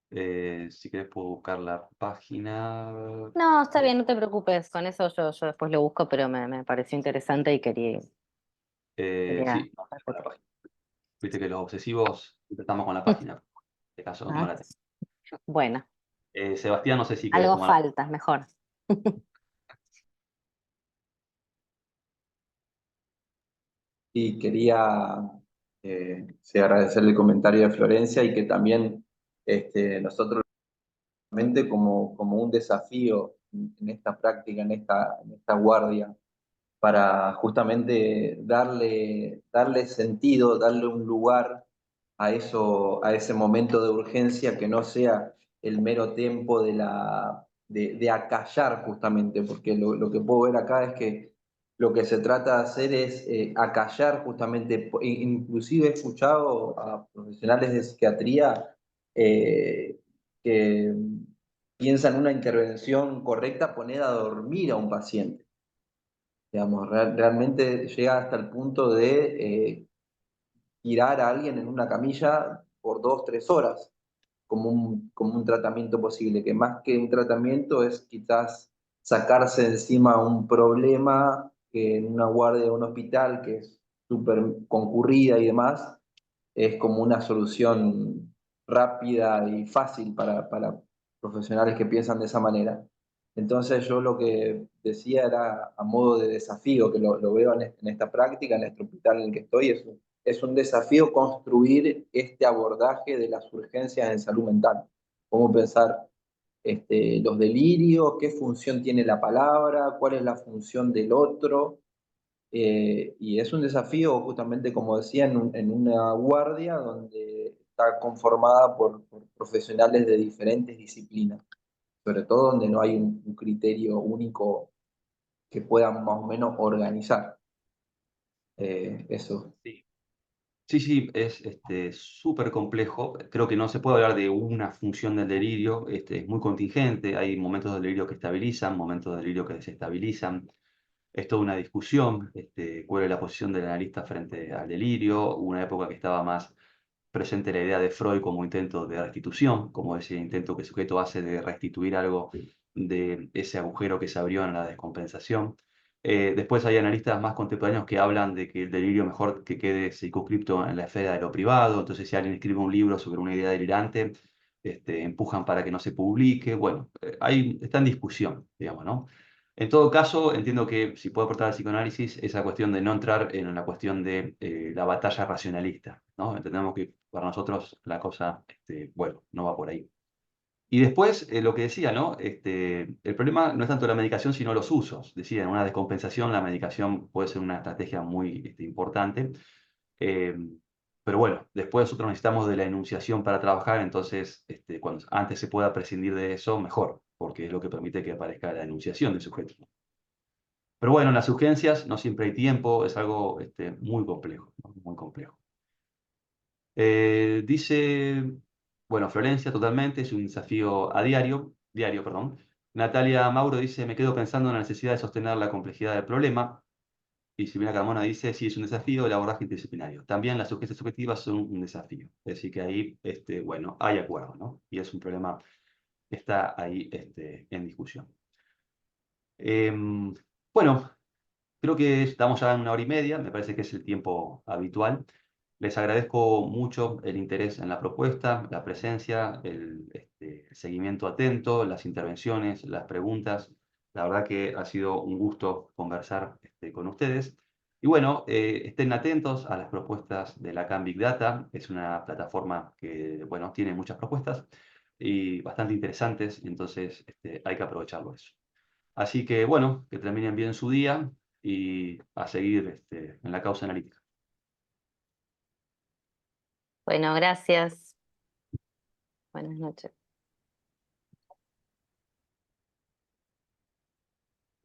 Si querés puedo buscar la página. No, está Eh, bien, no te preocupes, con eso yo después lo busco, pero me pareció interesante y quería sí, no, con la página. Viste que los obsesivos siempre estamos con la página. En este caso no Ah, la tengo. bueno, Sebastián, no sé si querés algo tomar. falta, mejor. Y quería sí, agradecerle el comentario de Florencia y que también nosotros realmente como un desafío en esta práctica, en esta guardia, para justamente darle sentido, darle un lugar a ese momento de urgencia que no sea el mero tiempo de acallar justamente, porque lo que puedo ver acá es que lo que se trata de hacer es acallar justamente, inclusive he escuchado a profesionales de psiquiatría que piensan una intervención correcta, poner a dormir a un paciente. Digamos, realmente llega hasta el punto de tirar a alguien en una camilla por 2, 3 horas como un tratamiento posible, que más que un tratamiento es quizás sacarse de encima un problema que en una guardia de un hospital que es súper concurrida y demás, es como una solución rápida y fácil para profesionales que piensan de esa manera. Entonces yo lo que decía era a modo de desafío, que lo veo en esta práctica, en este hospital en el que estoy, es un desafío construir este abordaje de las urgencias en salud mental. Cómo pensar los delirios, qué función tiene la palabra, cuál es la función del otro, y es un desafío, justamente como decía, en una guardia donde está conformada por profesionales de diferentes disciplinas, sobre todo donde no hay un criterio único que puedan más o menos organizar eso. Sí. Sí, es súper complejo. Creo que no se puede hablar de una función del delirio. Es muy contingente. Hay momentos del delirio que estabilizan, momentos del delirio que desestabilizan. Es toda una discusión, cuál es la posición del analista frente al delirio. Hubo una época que estaba más presente la idea de Freud como intento de restitución, como ese intento que el sujeto hace de restituir algo de ese agujero que se abrió en la descompensación. Después hay analistas más contemporáneos que hablan de que el delirio mejor que quede circunscripto en la esfera de lo privado. Entonces, si alguien escribe un libro sobre una idea delirante, empujan para que no se publique. Bueno, está en discusión, digamos, ¿no? En todo caso, entiendo que si puedo aportar al psicoanálisis esa cuestión de no entrar en la cuestión de la batalla racionalista, ¿no? Entendemos que para nosotros la cosa, bueno, no va por ahí. Y después, lo que decía, ¿no? El problema no es tanto la medicación, sino los usos. Decía, en una descompensación la medicación puede ser una estrategia muy importante. Eh, pero bueno, después nosotros necesitamos de la enunciación para trabajar, entonces cuando antes se pueda prescindir de eso, mejor, porque es lo que permite que aparezca la enunciación del sujeto. Pero bueno, en las urgencias no siempre hay tiempo, es algo muy complejo, ¿no? Muy complejo. Dice, bueno, Florencia, totalmente, es un desafío a diario, perdón. Natalia Mauro dice, me quedo pensando en la necesidad de sostener la complejidad del problema. Y Silvina Carmona dice, sí, es un desafío el abordaje interdisciplinario. También las urgencias subjetivas son un desafío. Es decir, que ahí, bueno, hay acuerdo, ¿no? Y es un problema que está ahí en discusión. Bueno, creo que estamos ya en 1 hora y media, me parece que es el tiempo habitual. Les agradezco mucho el interés en la propuesta, la presencia, el seguimiento atento, las intervenciones, las preguntas. La verdad que ha sido un gusto conversar con ustedes. Y bueno, estén atentos a las propuestas de la CAN Big Data. Es una plataforma que, bueno, tiene muchas propuestas y bastante interesantes, entonces hay que aprovecharlo eso. Así que, bueno, que terminen bien su día y a seguir en la causa analítica. Bueno, gracias. Buenas noches.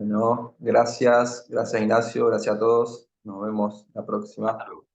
Bueno, gracias Ignacio, gracias a todos. Nos vemos la próxima. Hasta luego.